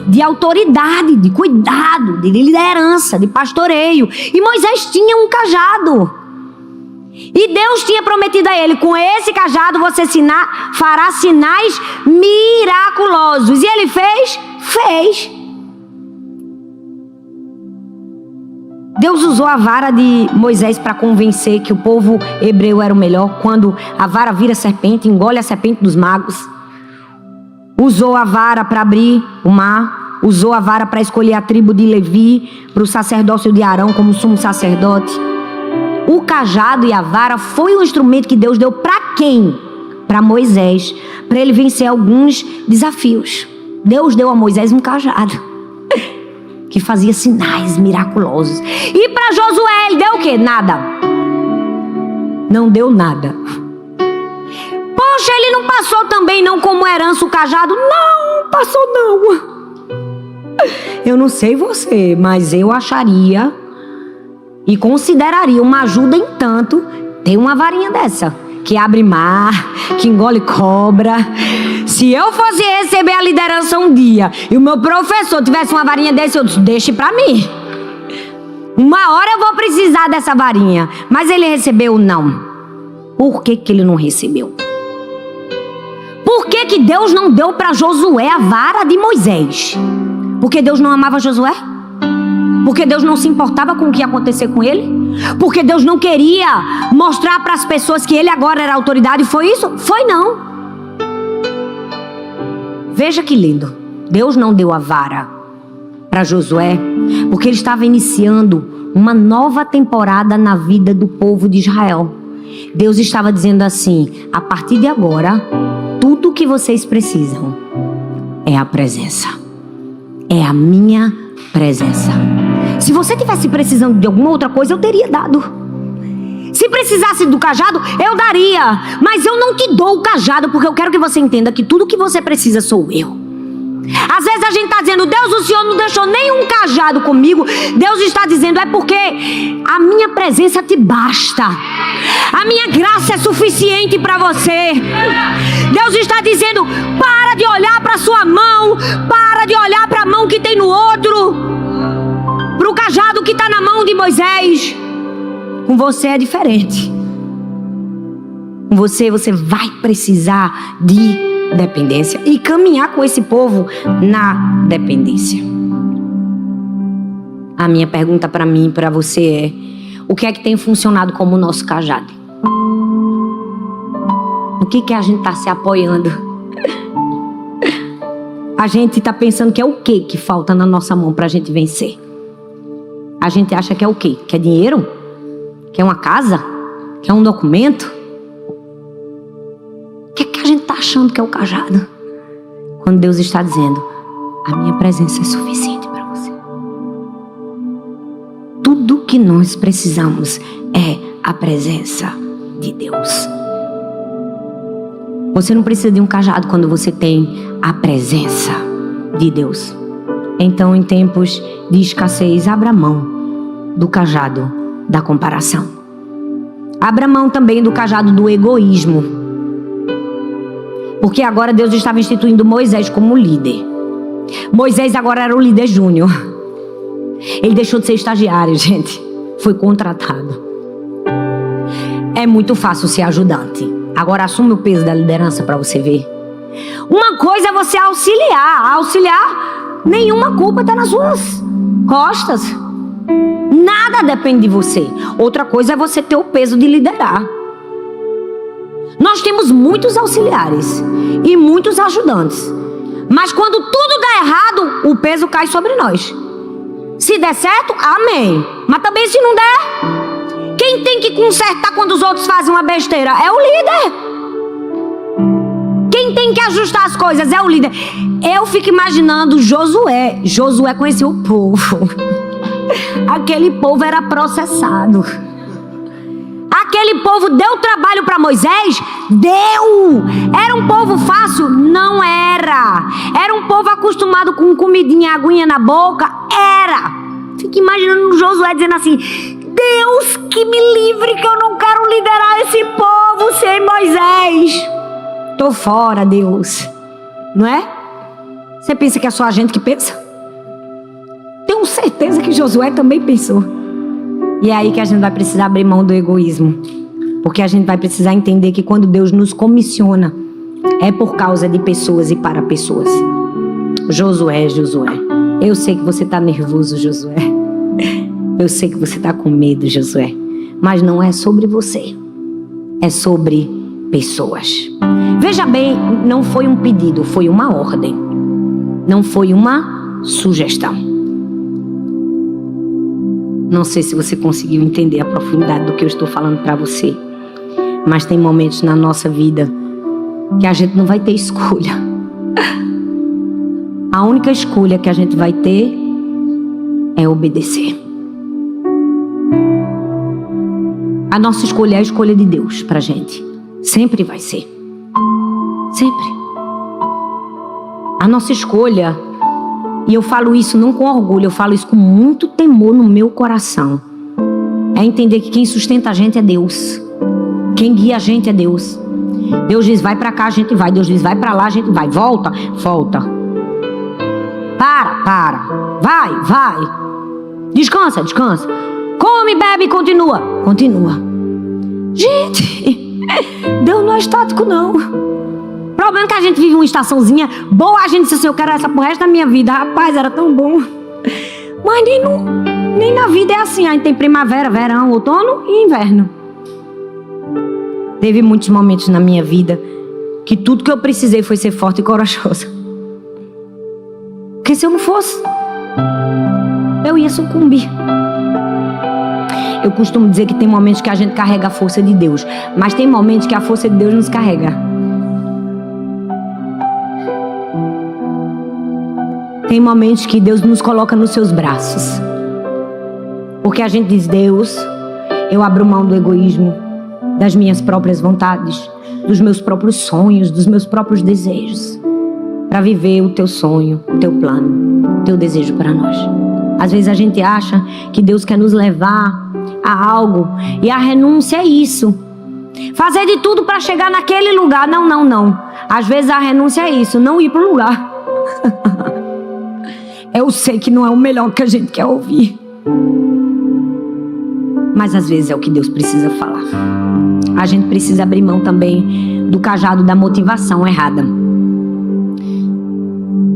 de autoridade, de cuidado, de liderança, de pastoreio. E Moisés tinha um cajado. E Deus tinha prometido a ele: com esse cajado você fará sinais miraculosos. E ele fez? Fez. Deus usou a vara de Moisés para convencer que o povo hebreu era o melhor. Quando a vara vira serpente, engole a serpente dos magos. Usou a vara para abrir o mar. Usou a vara para escolher a tribo de Levi para o sacerdócio de Arão como sumo sacerdote. O cajado e a vara foi um instrumento que Deus deu para quem? Para Moisés, para ele vencer alguns desafios. Deus deu a Moisés um cajado. que fazia sinais miraculosos. E para Josué ele deu o quê? Nada. Não deu nada. Poxa, ele não passou também não como herança o cajado? Não, passou não. Eu não sei você, mas eu acharia e consideraria uma ajuda em tanto ter uma varinha dessa, que abre mar, que engole cobra. Se eu fosse receber a liderança um dia e o meu professor tivesse uma varinha dessa, eu disse, deixe pra mim. Uma hora eu vou precisar dessa varinha. Mas ele recebeu não. Por que ele não recebeu? Por que Deus não deu para Josué a vara de Moisés? Porque Deus não amava Josué? Porque Deus não se importava com o que ia acontecer com ele? Porque Deus não queria mostrar para as pessoas que ele agora era autoridade? Foi isso? Foi não. Veja que lindo. Deus não deu a vara para Josué porque ele estava iniciando uma nova temporada na vida do povo de Israel. Deus estava dizendo assim: a partir de agora, tudo o que vocês precisam é a presença. É a minha presença. Se você tivesse precisando de alguma outra coisa, eu teria dado. Se precisasse do cajado, eu daria. Mas eu não te dou o cajado porque eu quero que você entenda que tudo que você precisa sou eu. Às vezes a gente está dizendo: Deus, o Senhor não deixou nenhum cajado comigo. Deus está dizendo: é porque a minha presença te basta. A minha graça é suficiente para você. Deus está dizendo: para de olhar para a sua mão. Para de olhar para a mão que tem no outro, para o cajado que está na mão de Moisés. Com você é diferente. Com você vai precisar de dependência e caminhar com esse povo na dependência. A minha pergunta para mim e para você é: o que é que tem funcionado como o nosso cajado? O que a gente está se apoiando? A gente está pensando que é o que falta na nossa mão para a gente vencer? A gente acha que é o quê? Que é dinheiro? Que é uma casa? Que é um documento? O que a gente está achando que é o cajado? Quando Deus está dizendo: a minha presença é suficiente para você. Tudo que nós precisamos é a presença de Deus. Você não precisa de um cajado quando você tem a presença de Deus. Então, em tempos de escassez, abra mão do cajado da comparação. Abra mão também do cajado do egoísmo. Porque agora Deus estava instituindo Moisés como líder. Moisés agora era o líder júnior. Ele deixou de ser estagiário, gente. Foi contratado. É muito fácil ser ajudante. Agora assume o peso da liderança para você ver. Uma coisa é você auxiliar. Auxiliar, nenhuma culpa está nas suas costas. Nada depende de você. Outra coisa é você ter o peso de liderar. Nós temos muitos auxiliares e muitos ajudantes. Mas quando tudo dá errado, o peso cai sobre nós. Se der certo, amém. Mas também se não der, quem tem que consertar quando os outros fazem uma besteira é o líder. Quem tem que ajustar as coisas é o líder. Eu fico imaginando Josué. Josué conhecia o povo. Aquele povo era processado. Aquele povo deu trabalho para Moisés? Deu! Era um povo fácil? Não era. Era um povo acostumado com comidinha, aguinha na boca? Era. Fico imaginando Josué dizendo assim: Deus, que me livre, que eu não quero liderar esse povo sem Moisés. Tô fora, Deus. Não é? Você pensa que é só a gente que pensa? Tenho certeza que Josué também pensou. E é aí que a gente vai precisar abrir mão do egoísmo. Porque a gente vai precisar entender que quando Deus nos comissiona, é por causa de pessoas e para pessoas. Josué, eu sei que você está nervoso, Josué. Eu sei que você está com medo, Josué. Mas não é sobre você. É sobre pessoas. Veja bem, não foi um pedido, foi uma ordem. Não foi uma sugestão. Não sei se você conseguiu entender a profundidade do que eu estou falando para você. Mas tem momentos na nossa vida que a gente não vai ter escolha. A única escolha que a gente vai ter é obedecer. A nossa escolha é a escolha de Deus pra gente. Sempre vai ser. Sempre. A nossa escolha, e eu falo isso não com orgulho, eu falo isso com muito temor no meu coração, é entender que quem sustenta a gente é Deus. Quem guia a gente é Deus. Deus diz, vai pra cá, a gente vai. Deus diz, vai pra lá, a gente vai. Volta, volta. Para. Vai. Descansa. Come, bebe e continua. Gente, Deus não é estático, não. O problema é que a gente vive uma estaçãozinha boa, a gente diz assim, eu quero essa pro resto da minha vida. Rapaz, era tão bom. Mas nem na vida é assim. A gente tem primavera, verão, outono e inverno. Teve muitos momentos na minha vida que tudo que eu precisei foi ser forte e corajosa. Porque se eu não fosse, eu ia sucumbir. Eu costumo dizer que tem momentos que a gente carrega a força de Deus, mas tem momentos que a força de Deus nos carrega. Tem momentos que Deus nos coloca nos seus braços. Porque a gente diz, Deus, eu abro mão do egoísmo, das minhas próprias vontades, dos meus próprios sonhos, dos meus próprios desejos, para viver o teu sonho, o teu plano, o teu desejo para nós. Às vezes a gente acha que Deus quer nos levar a algo, e a renúncia é isso. Fazer de tudo para chegar naquele lugar. Não. Às vezes a renúncia é isso, não ir para o lugar. Eu sei que não é o melhor que a gente quer ouvir, mas às vezes é o que Deus precisa falar. A gente precisa abrir mão também do cajado da motivação errada.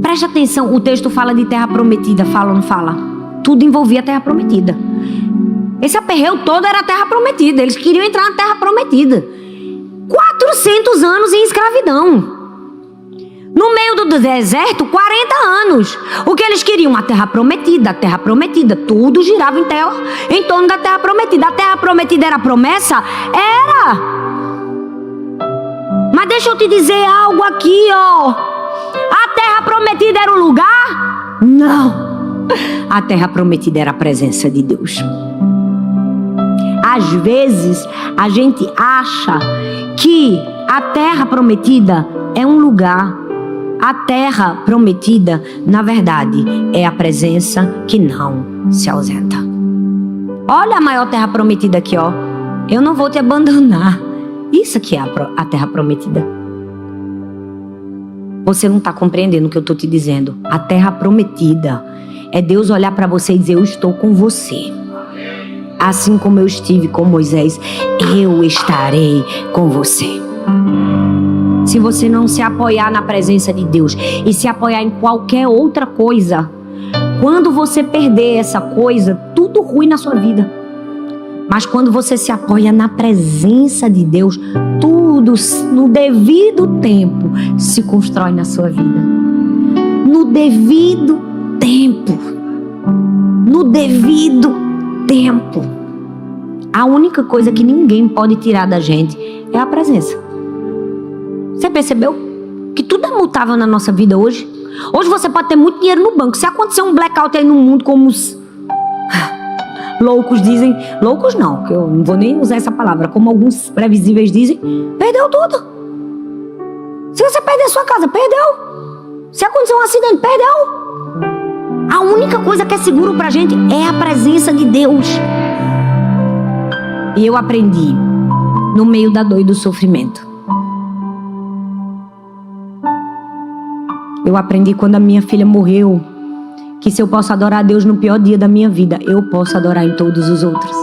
Preste atenção, o texto fala de terra prometida, fala ou não fala? Tudo envolvia a terra prometida. Esse aperreio todo era a terra prometida. Eles queriam entrar na terra prometida. 400 anos em escravidão. No meio do deserto, 40 anos. O que eles queriam? A terra prometida, a terra prometida. Tudo girava em torno da terra prometida. A terra prometida era promessa? Era. Mas deixa eu te dizer algo aqui, ó. A terra prometida era o lugar? Não. A terra prometida era a presença de Deus. Às vezes, a gente acha que a terra prometida é um lugar. A terra prometida, na verdade, é a presença que não se ausenta. Olha a maior terra prometida aqui, ó. Eu não vou te abandonar. Isso aqui é a terra prometida. Você não está compreendendo o que eu estou te dizendo. A terra prometida é Deus olhar para você e dizer, eu estou com você. Assim como eu estive com Moisés, eu estarei com você. Se você não se apoiar na presença de Deus e se apoiar em qualquer outra coisa, quando você perder essa coisa, tudo ruim na sua vida. Mas quando você se apoia na presença de Deus, tudo no devido tempo se constrói na sua vida. No devido tempo. No devido tempo. A única coisa que ninguém pode tirar da gente é a presença. Você percebeu que tudo é mutável na nossa vida hoje? Hoje você pode ter muito dinheiro no banco. Se acontecer um blackout aí no mundo, como os loucos dizem, loucos não, que eu não vou nem usar essa palavra, como alguns previsíveis dizem, perdeu tudo. Se você perder sua casa, perdeu. Se acontecer um acidente, perdeu. A única coisa que é seguro pra gente é a presença de Deus. E eu aprendi no meio da dor e do sofrimento. Eu aprendi quando a minha filha morreu, que se eu posso adorar a Deus no pior dia da minha vida, eu posso adorar em todos os outros.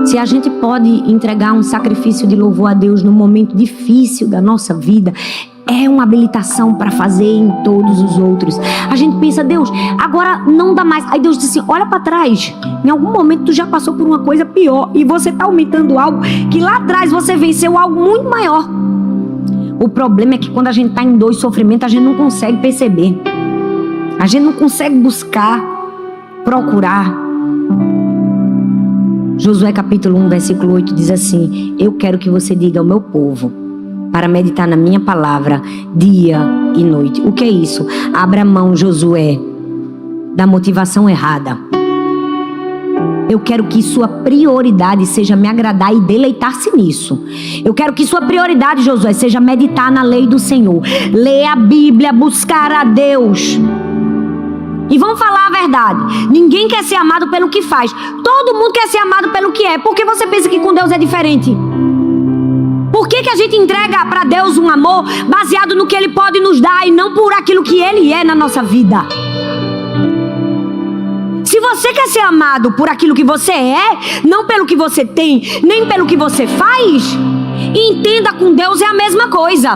Se a gente pode entregar um sacrifício de louvor a Deus no momento difícil da nossa vida, é uma habilitação para fazer em todos os outros. A gente pensa, Deus, agora não dá mais. Aí Deus diz assim, olha para trás. Em algum momento tu já passou por uma coisa pior e você está aumentando algo que lá atrás você venceu algo muito maior. O problema é que quando a gente está em dor e sofrimento, a gente não consegue perceber. A gente não consegue buscar, procurar. Josué capítulo 1, versículo 8 diz assim, eu quero que você diga ao meu povo para meditar na minha palavra dia e noite. O que é isso? Abra mão, Josué, da motivação errada. Eu quero que sua prioridade seja me agradar e deleitar-se nisso. Eu quero que sua prioridade, Josué, seja meditar na lei do Senhor, ler a Bíblia, buscar a Deus. E vamos falar a verdade, ninguém quer ser amado pelo que faz. Todo mundo quer ser amado pelo que é. Por que você pensa que com Deus é diferente? Por que a gente entrega para Deus um amor baseado no que Ele pode nos dar e não por aquilo que Ele é na nossa vida? Se você quer ser amado por aquilo que você é, não pelo que você tem, nem pelo que você faz, entenda, com Deus é a mesma coisa.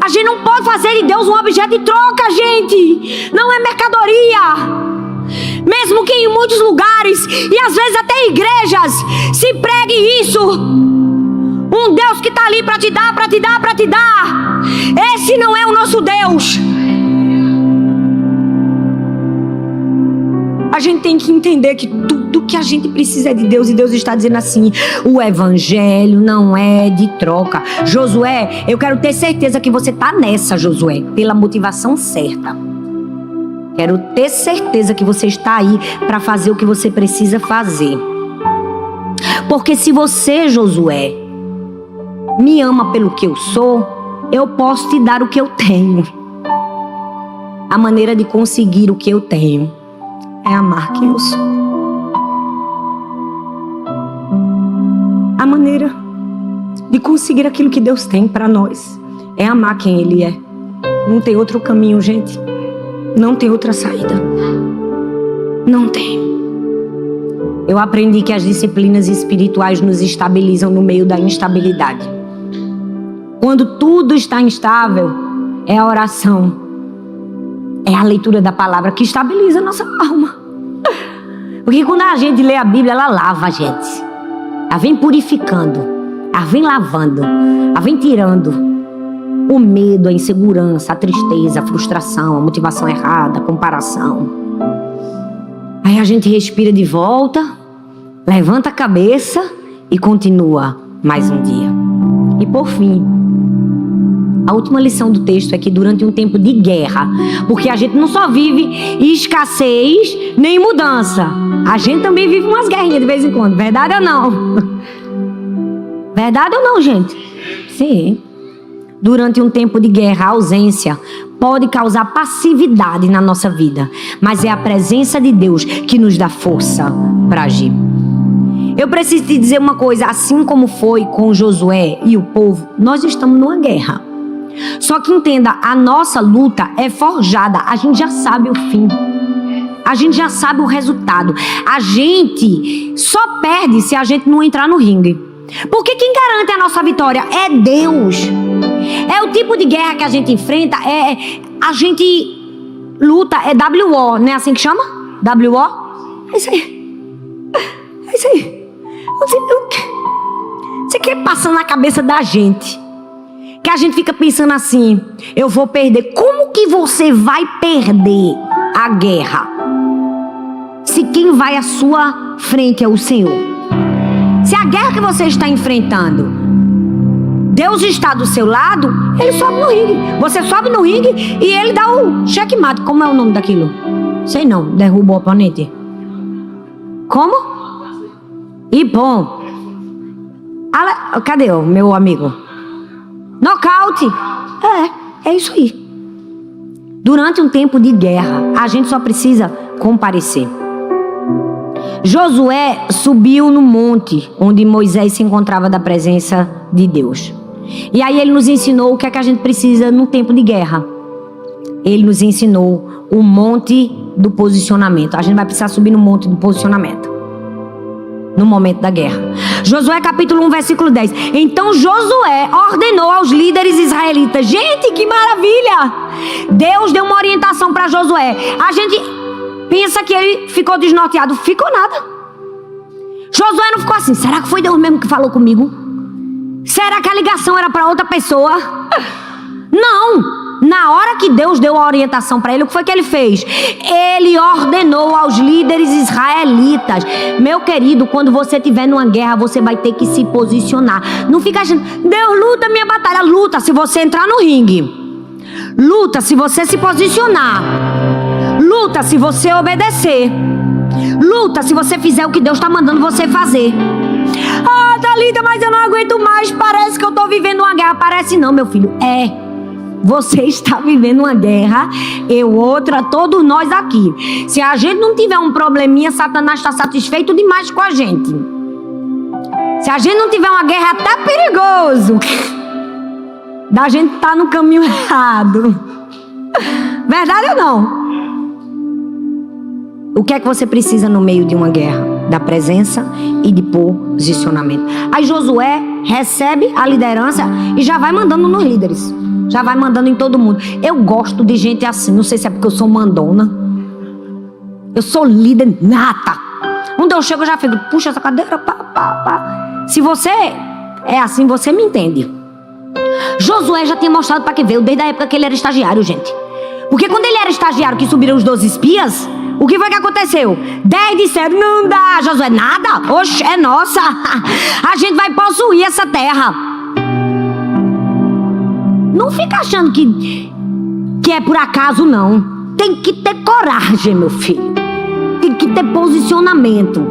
A gente não pode fazer de Deus um objeto de troca, gente. Não é mercadoria. Mesmo que em muitos lugares, e às vezes até igrejas, se pregue isso. Um Deus que está ali para te dar, para te dar, para te dar. Esse não é o nosso Deus. A gente tem que entender que tudo que a gente precisa é de Deus. E Deus está dizendo assim: o evangelho não é de troca. Josué, eu quero ter certeza que você está nessa, Josué, pela motivação certa. Quero ter certeza que você está aí para fazer o que você precisa fazer. Porque se você, Josué, me ama pelo que eu sou, eu posso te dar o que eu tenho. A maneira de conseguir o que eu tenho é amar quem eu sou. A maneira de conseguir aquilo que Deus tem para nós é amar quem Ele é. Não tem outro caminho, gente. Não tem outra saída. Não tem. Eu aprendi que as disciplinas espirituais nos estabilizam no meio da instabilidade. Quando tudo está instável, é a oração, é a leitura da palavra que estabiliza a nossa alma. Porque quando a gente lê a Bíblia, ela lava a gente. Ela vem purificando, ela vem lavando, ela vem tirando o medo, a insegurança, a tristeza, a frustração, a motivação errada, a comparação. Aí a gente respira de volta, levanta a cabeça e continua mais um dia. E por fim, a última lição do texto é que durante um tempo de guerra, porque a gente não só vive escassez nem mudança, a gente também vive umas guerrinhas de vez em quando, verdade ou não? Verdade ou não, gente? Sim. Durante um tempo de guerra, a ausência pode causar passividade na nossa vida, mas é a presença de Deus que nos dá força para agir. Eu preciso te dizer uma coisa, assim como foi com Josué e o povo, nós estamos numa guerra. Só que entenda, a nossa luta é forjada, a gente já sabe o fim. A gente já sabe o resultado. A gente só perde se a gente não entrar no ringue. Porque quem garante a nossa vitória é Deus. É o tipo de guerra que a gente enfrenta, a gente luta, é WO, não é assim que chama? WO? É isso aí. É isso aí. Você quer passar na cabeça da gente? Que a gente fica pensando assim, eu vou perder. Como que você vai perder a guerra se quem vai à sua frente é o Senhor? Se a guerra que você está enfrentando, Deus está do seu lado, Ele sobe no ringue. Você sobe no ringue e Ele dá o checkmate. Como é o nome daquilo? Sei não, derruba o oponente. Como? E bom. Cadê o meu amigo? Nocaute. É isso aí. Durante um tempo de guerra, a gente só precisa comparecer. Josué subiu no monte onde Moisés se encontrava da presença de Deus. E aí ele nos ensinou o que é que a gente precisa no tempo de guerra. Ele nos ensinou o monte do posicionamento. A gente vai precisar subir no monte do posicionamento no momento da guerra. Josué capítulo 1, versículo 10. Então Josué ordenou aos líderes israelitas. Gente, que maravilha! Deus deu uma orientação para Josué. A gente pensa que ele ficou desnorteado. Ficou nada. Josué não ficou assim, será que foi Deus mesmo que falou comigo? Será que a ligação era para outra pessoa? Não! Na hora que Deus deu a orientação para ele, o que foi que ele fez? Ele ordenou aos líderes israelitas. Meu querido, quando você estiver numa guerra, você vai ter que se posicionar. Não fica achando, Deus luta minha batalha. Luta se você entrar no ringue. Luta se você se posicionar. Luta se você obedecer. Luta se você fizer o que Deus está mandando você fazer. Ah, Thalita, mas eu não aguento mais. Parece que eu estou vivendo uma guerra. Parece não, meu filho. Você está vivendo uma guerra, outra, todos nós aqui. Se a gente não tiver um probleminha, Satanás está satisfeito demais com a gente. Se a gente não tiver uma guerra, é até perigoso da gente estar no caminho errado. Verdade ou não? O que é que você precisa no meio de uma guerra? Da presença e de posicionamento. Aí Josué recebe a liderança e já vai mandando nos líderes. Já vai mandando em todo mundo. Eu gosto de gente assim. Não sei se é porque eu sou mandona. Eu sou líder nata. Onde eu chego eu já fico, puxa essa cadeira, pá. Se você é assim, você me entende. Josué já tinha mostrado para que veio desde a época que ele era estagiário, gente. Porque quando ele era estagiário, que subiram os 12 espias, o que foi que aconteceu? 10 disseram, não dá, Josué, nada. Oxe, é nossa. A gente vai possuir essa terra. Não fica achando que é por acaso, não. Tem que ter coragem, meu filho. Tem que ter posicionamento.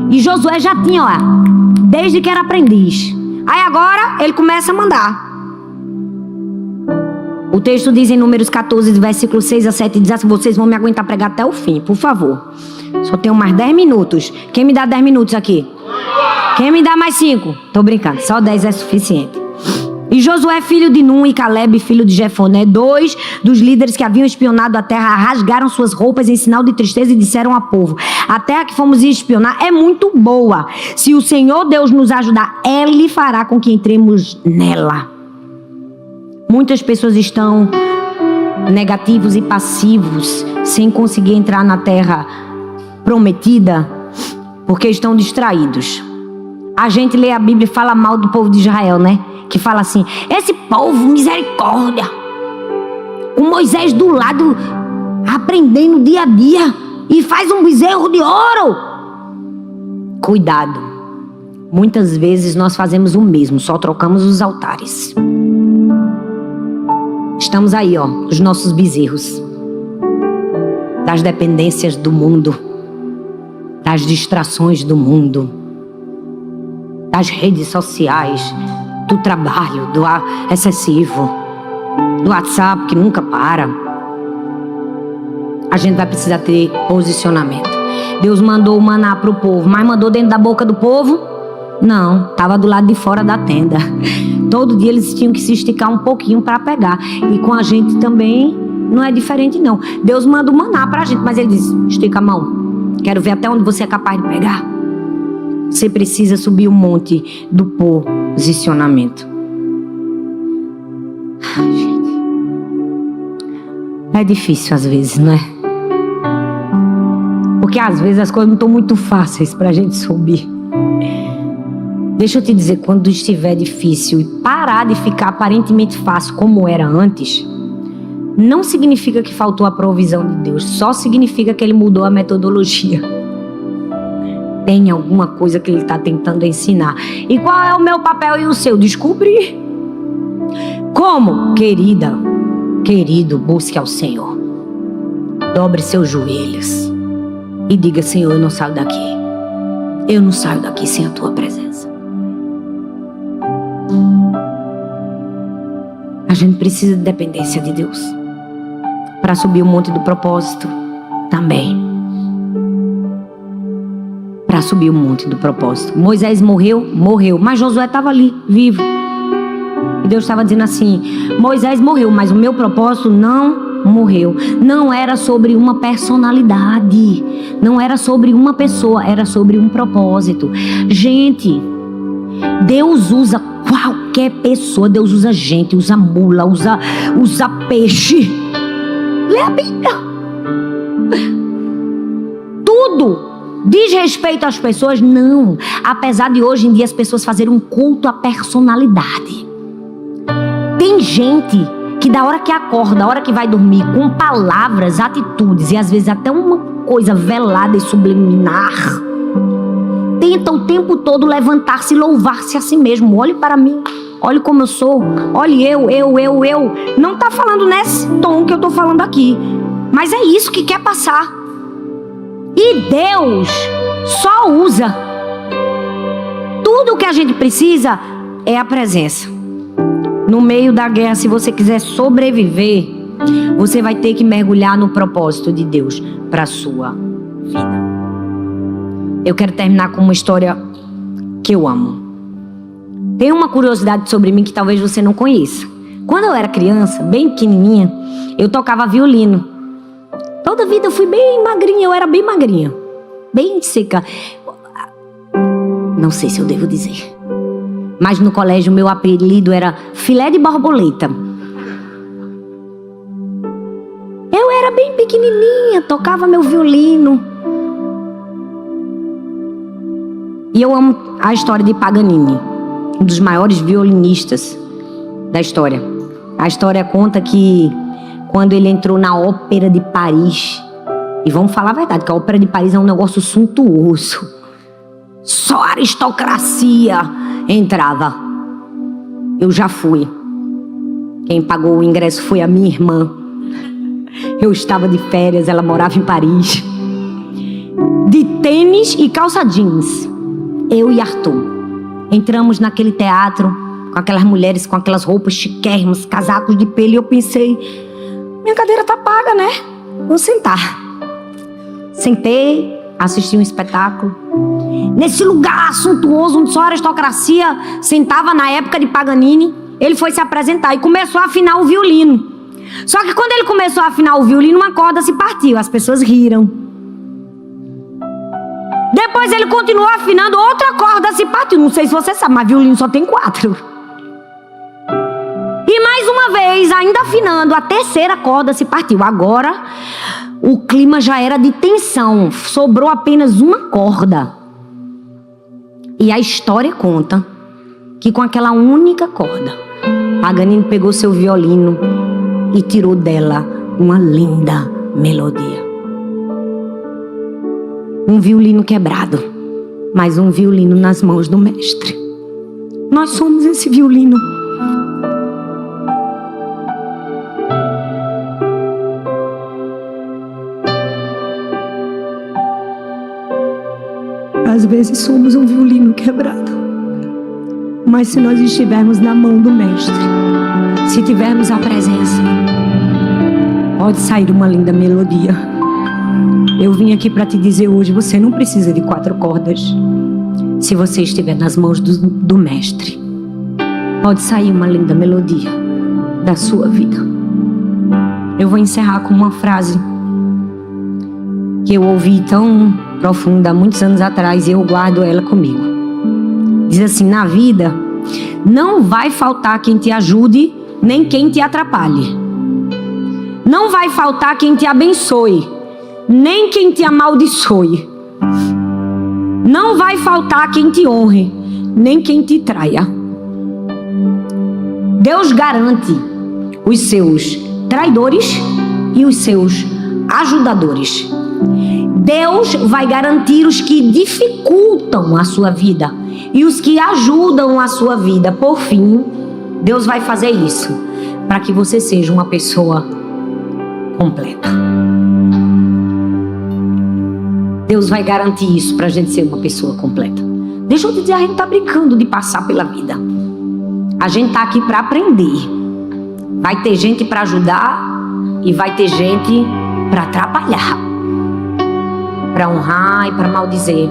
E Josué já tinha, desde que era aprendiz. Aí agora ele começa a mandar. O texto diz em Números 14, versículo 6 a 7, diz assim, vocês vão me aguentar pregar até o fim, por favor. Só tenho mais 10 minutos. Quem me dá 10 minutos aqui? Quem me dá mais 5? Tô brincando, só 10 é suficiente. E Josué, filho de Num, e Caleb, filho de Jefoné, 2 dos líderes que haviam espionado a terra, rasgaram suas roupas em sinal de tristeza e disseram ao povo, a terra que fomos espionar é muito boa. Se o Senhor Deus nos ajudar, Ele fará com que entremos nela. Muitas pessoas estão negativos e passivos, sem conseguir entrar na terra prometida, porque estão distraídos. A gente lê a Bíblia e fala mal do povo de Israel, né? Que fala assim, esse povo, misericórdia. O Moisés do lado, aprendendo dia a dia, e faz um bezerro de ouro. Cuidado. Muitas vezes nós fazemos o mesmo, só trocamos os altares. Estamos aí, os nossos bezerros. Das dependências do mundo. Das distrações do mundo. Das redes sociais. Do trabalho, do excessivo. Do WhatsApp que nunca para. A gente vai precisar ter posicionamento. Deus mandou o maná para o povo, mas mandou dentro da boca do povo? Não, estava do lado de fora da tenda. Todo dia eles tinham que se esticar um pouquinho para pegar. E com a gente também não é diferente não. Deus manda o maná para a gente, mas Ele diz, estica a mão. Quero ver até onde você é capaz de pegar. Você precisa subir o monte do posicionamento. Ai, gente. É difícil às vezes, não é? Porque às vezes as coisas não estão muito fáceis para a gente subir. Deixa eu te dizer, quando estiver difícil e parar de ficar aparentemente fácil como era antes, não significa que faltou a provisão de Deus, só significa que Ele mudou a metodologia. Tem alguma coisa que Ele está tentando ensinar. E qual é o meu papel e o seu? Descobrir. Como? Querida, querido, busque ao Senhor. Dobre seus joelhos e diga, Senhor, eu não saio daqui. Eu não saio daqui sem a Tua presença. A gente precisa de dependência de Deus para subir o monte do propósito também. Para subir o monte do propósito. Moisés morreu, mas Josué estava ali, vivo. E Deus estava dizendo assim, Moisés morreu, mas o meu propósito não morreu. Não era sobre uma personalidade, não era sobre uma pessoa, era sobre um propósito. Gente, Deus usa qualquer pessoa, Deus usa gente, usa mula, usa peixe. Lê a Bíblia. Tudo diz respeito às pessoas, não. Apesar de hoje em dia as pessoas fazerem um culto à personalidade. Tem gente que da hora que acorda, da hora que vai dormir, com palavras, atitudes e às vezes até uma coisa velada e subliminar, tenta o tempo todo levantar-se e louvar-se a si mesmo. Olhe para mim, olhe como eu sou, olhe eu. Não está falando nesse tom que eu estou falando aqui. Mas é isso que quer passar. E Deus só usa. Tudo que a gente precisa é a presença. No meio da guerra, se você quiser sobreviver, você vai ter que mergulhar no propósito de Deus para a sua vida. Eu quero terminar com uma história que eu amo. Tem uma curiosidade sobre mim que talvez você não conheça. Quando eu era criança, bem pequenininha, eu tocava violino. Toda a vida eu fui bem magrinha, eu era bem magrinha. Bem seca. Não sei se eu devo dizer. Mas no colégio meu apelido era filé de borboleta. Eu era bem pequenininha, tocava meu violino. E eu amo a história de Paganini, um dos maiores violinistas da história. A história conta que quando ele entrou na Ópera de Paris, e vamos falar a verdade, que a Ópera de Paris é um negócio suntuoso. Só a aristocracia entrava. Eu já fui. Quem pagou o ingresso foi a minha irmã. Eu estava de férias, ela morava em Paris. De tênis e calça jeans. Eu e Arthur. Entramos naquele teatro com aquelas mulheres com aquelas roupas chiquérrimas, casacos de pelo, e eu pensei, minha cadeira tá paga, né? Vou sentar. Sentei, assisti um espetáculo. Nesse lugar suntuoso, onde só a aristocracia sentava na época de Paganini, ele foi se apresentar e começou a afinar o violino. Só que quando ele começou a afinar o violino, uma corda se partiu, as pessoas riram. Depois ele continuou afinando, outra corda se partiu. Não sei se você sabe, mas violino só tem 4. E mais uma vez, ainda afinando, a terceira corda se partiu. Agora, o clima já era de tensão. Sobrou apenas uma corda. E a história conta que com aquela única corda, Paganini pegou seu violino e tirou dela uma linda melodia. Um violino quebrado, mas um violino nas mãos do mestre. Nós somos esse violino. Às vezes somos um violino quebrado, mas se nós estivermos na mão do mestre, se tivermos a presença, pode sair uma linda melodia. Eu vim aqui para te dizer hoje, você não precisa de 4 cordas. Se você estiver nas mãos do mestre, pode sair uma linda melodia da sua vida. Eu vou encerrar com uma frase que eu ouvi tão profunda há muitos anos atrás e eu guardo ela comigo. Diz assim: na vida não vai faltar quem te ajude nem quem te atrapalhe. Não vai faltar quem te abençoe nem quem te amaldiçoe. Não vai faltar quem te honre nem quem te traia. Deus garante os seus traidores e os seus ajudadores. Deus vai garantir os que dificultam a sua vida e os que ajudam a sua vida. Por fim, Deus vai fazer isso para que você seja uma pessoa completa. Deus vai garantir isso para a gente ser uma pessoa completa. Deixa eu te dizer, a gente não está brincando de passar pela vida. A gente está aqui para aprender. Vai ter gente para ajudar e vai ter gente para atrapalhar, para honrar e para maldizer,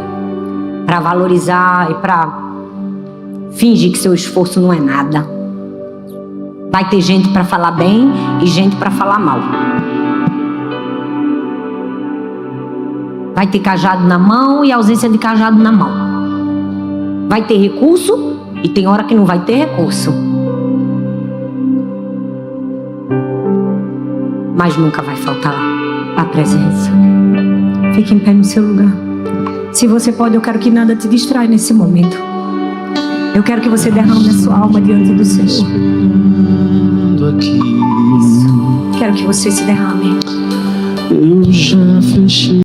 para valorizar e para fingir que seu esforço não é nada. Vai ter gente para falar bem e gente para falar mal. Vai ter cajado na mão e ausência de cajado na mão. Vai ter recurso e tem hora que não vai ter recurso. Mas nunca vai faltar a presença. Fique em pé no seu lugar. Se você pode, eu quero que nada te distraia nesse momento. Eu quero que você derrame a sua alma diante do Senhor. Isso. Quero que você se derrame.
Eu já fechei.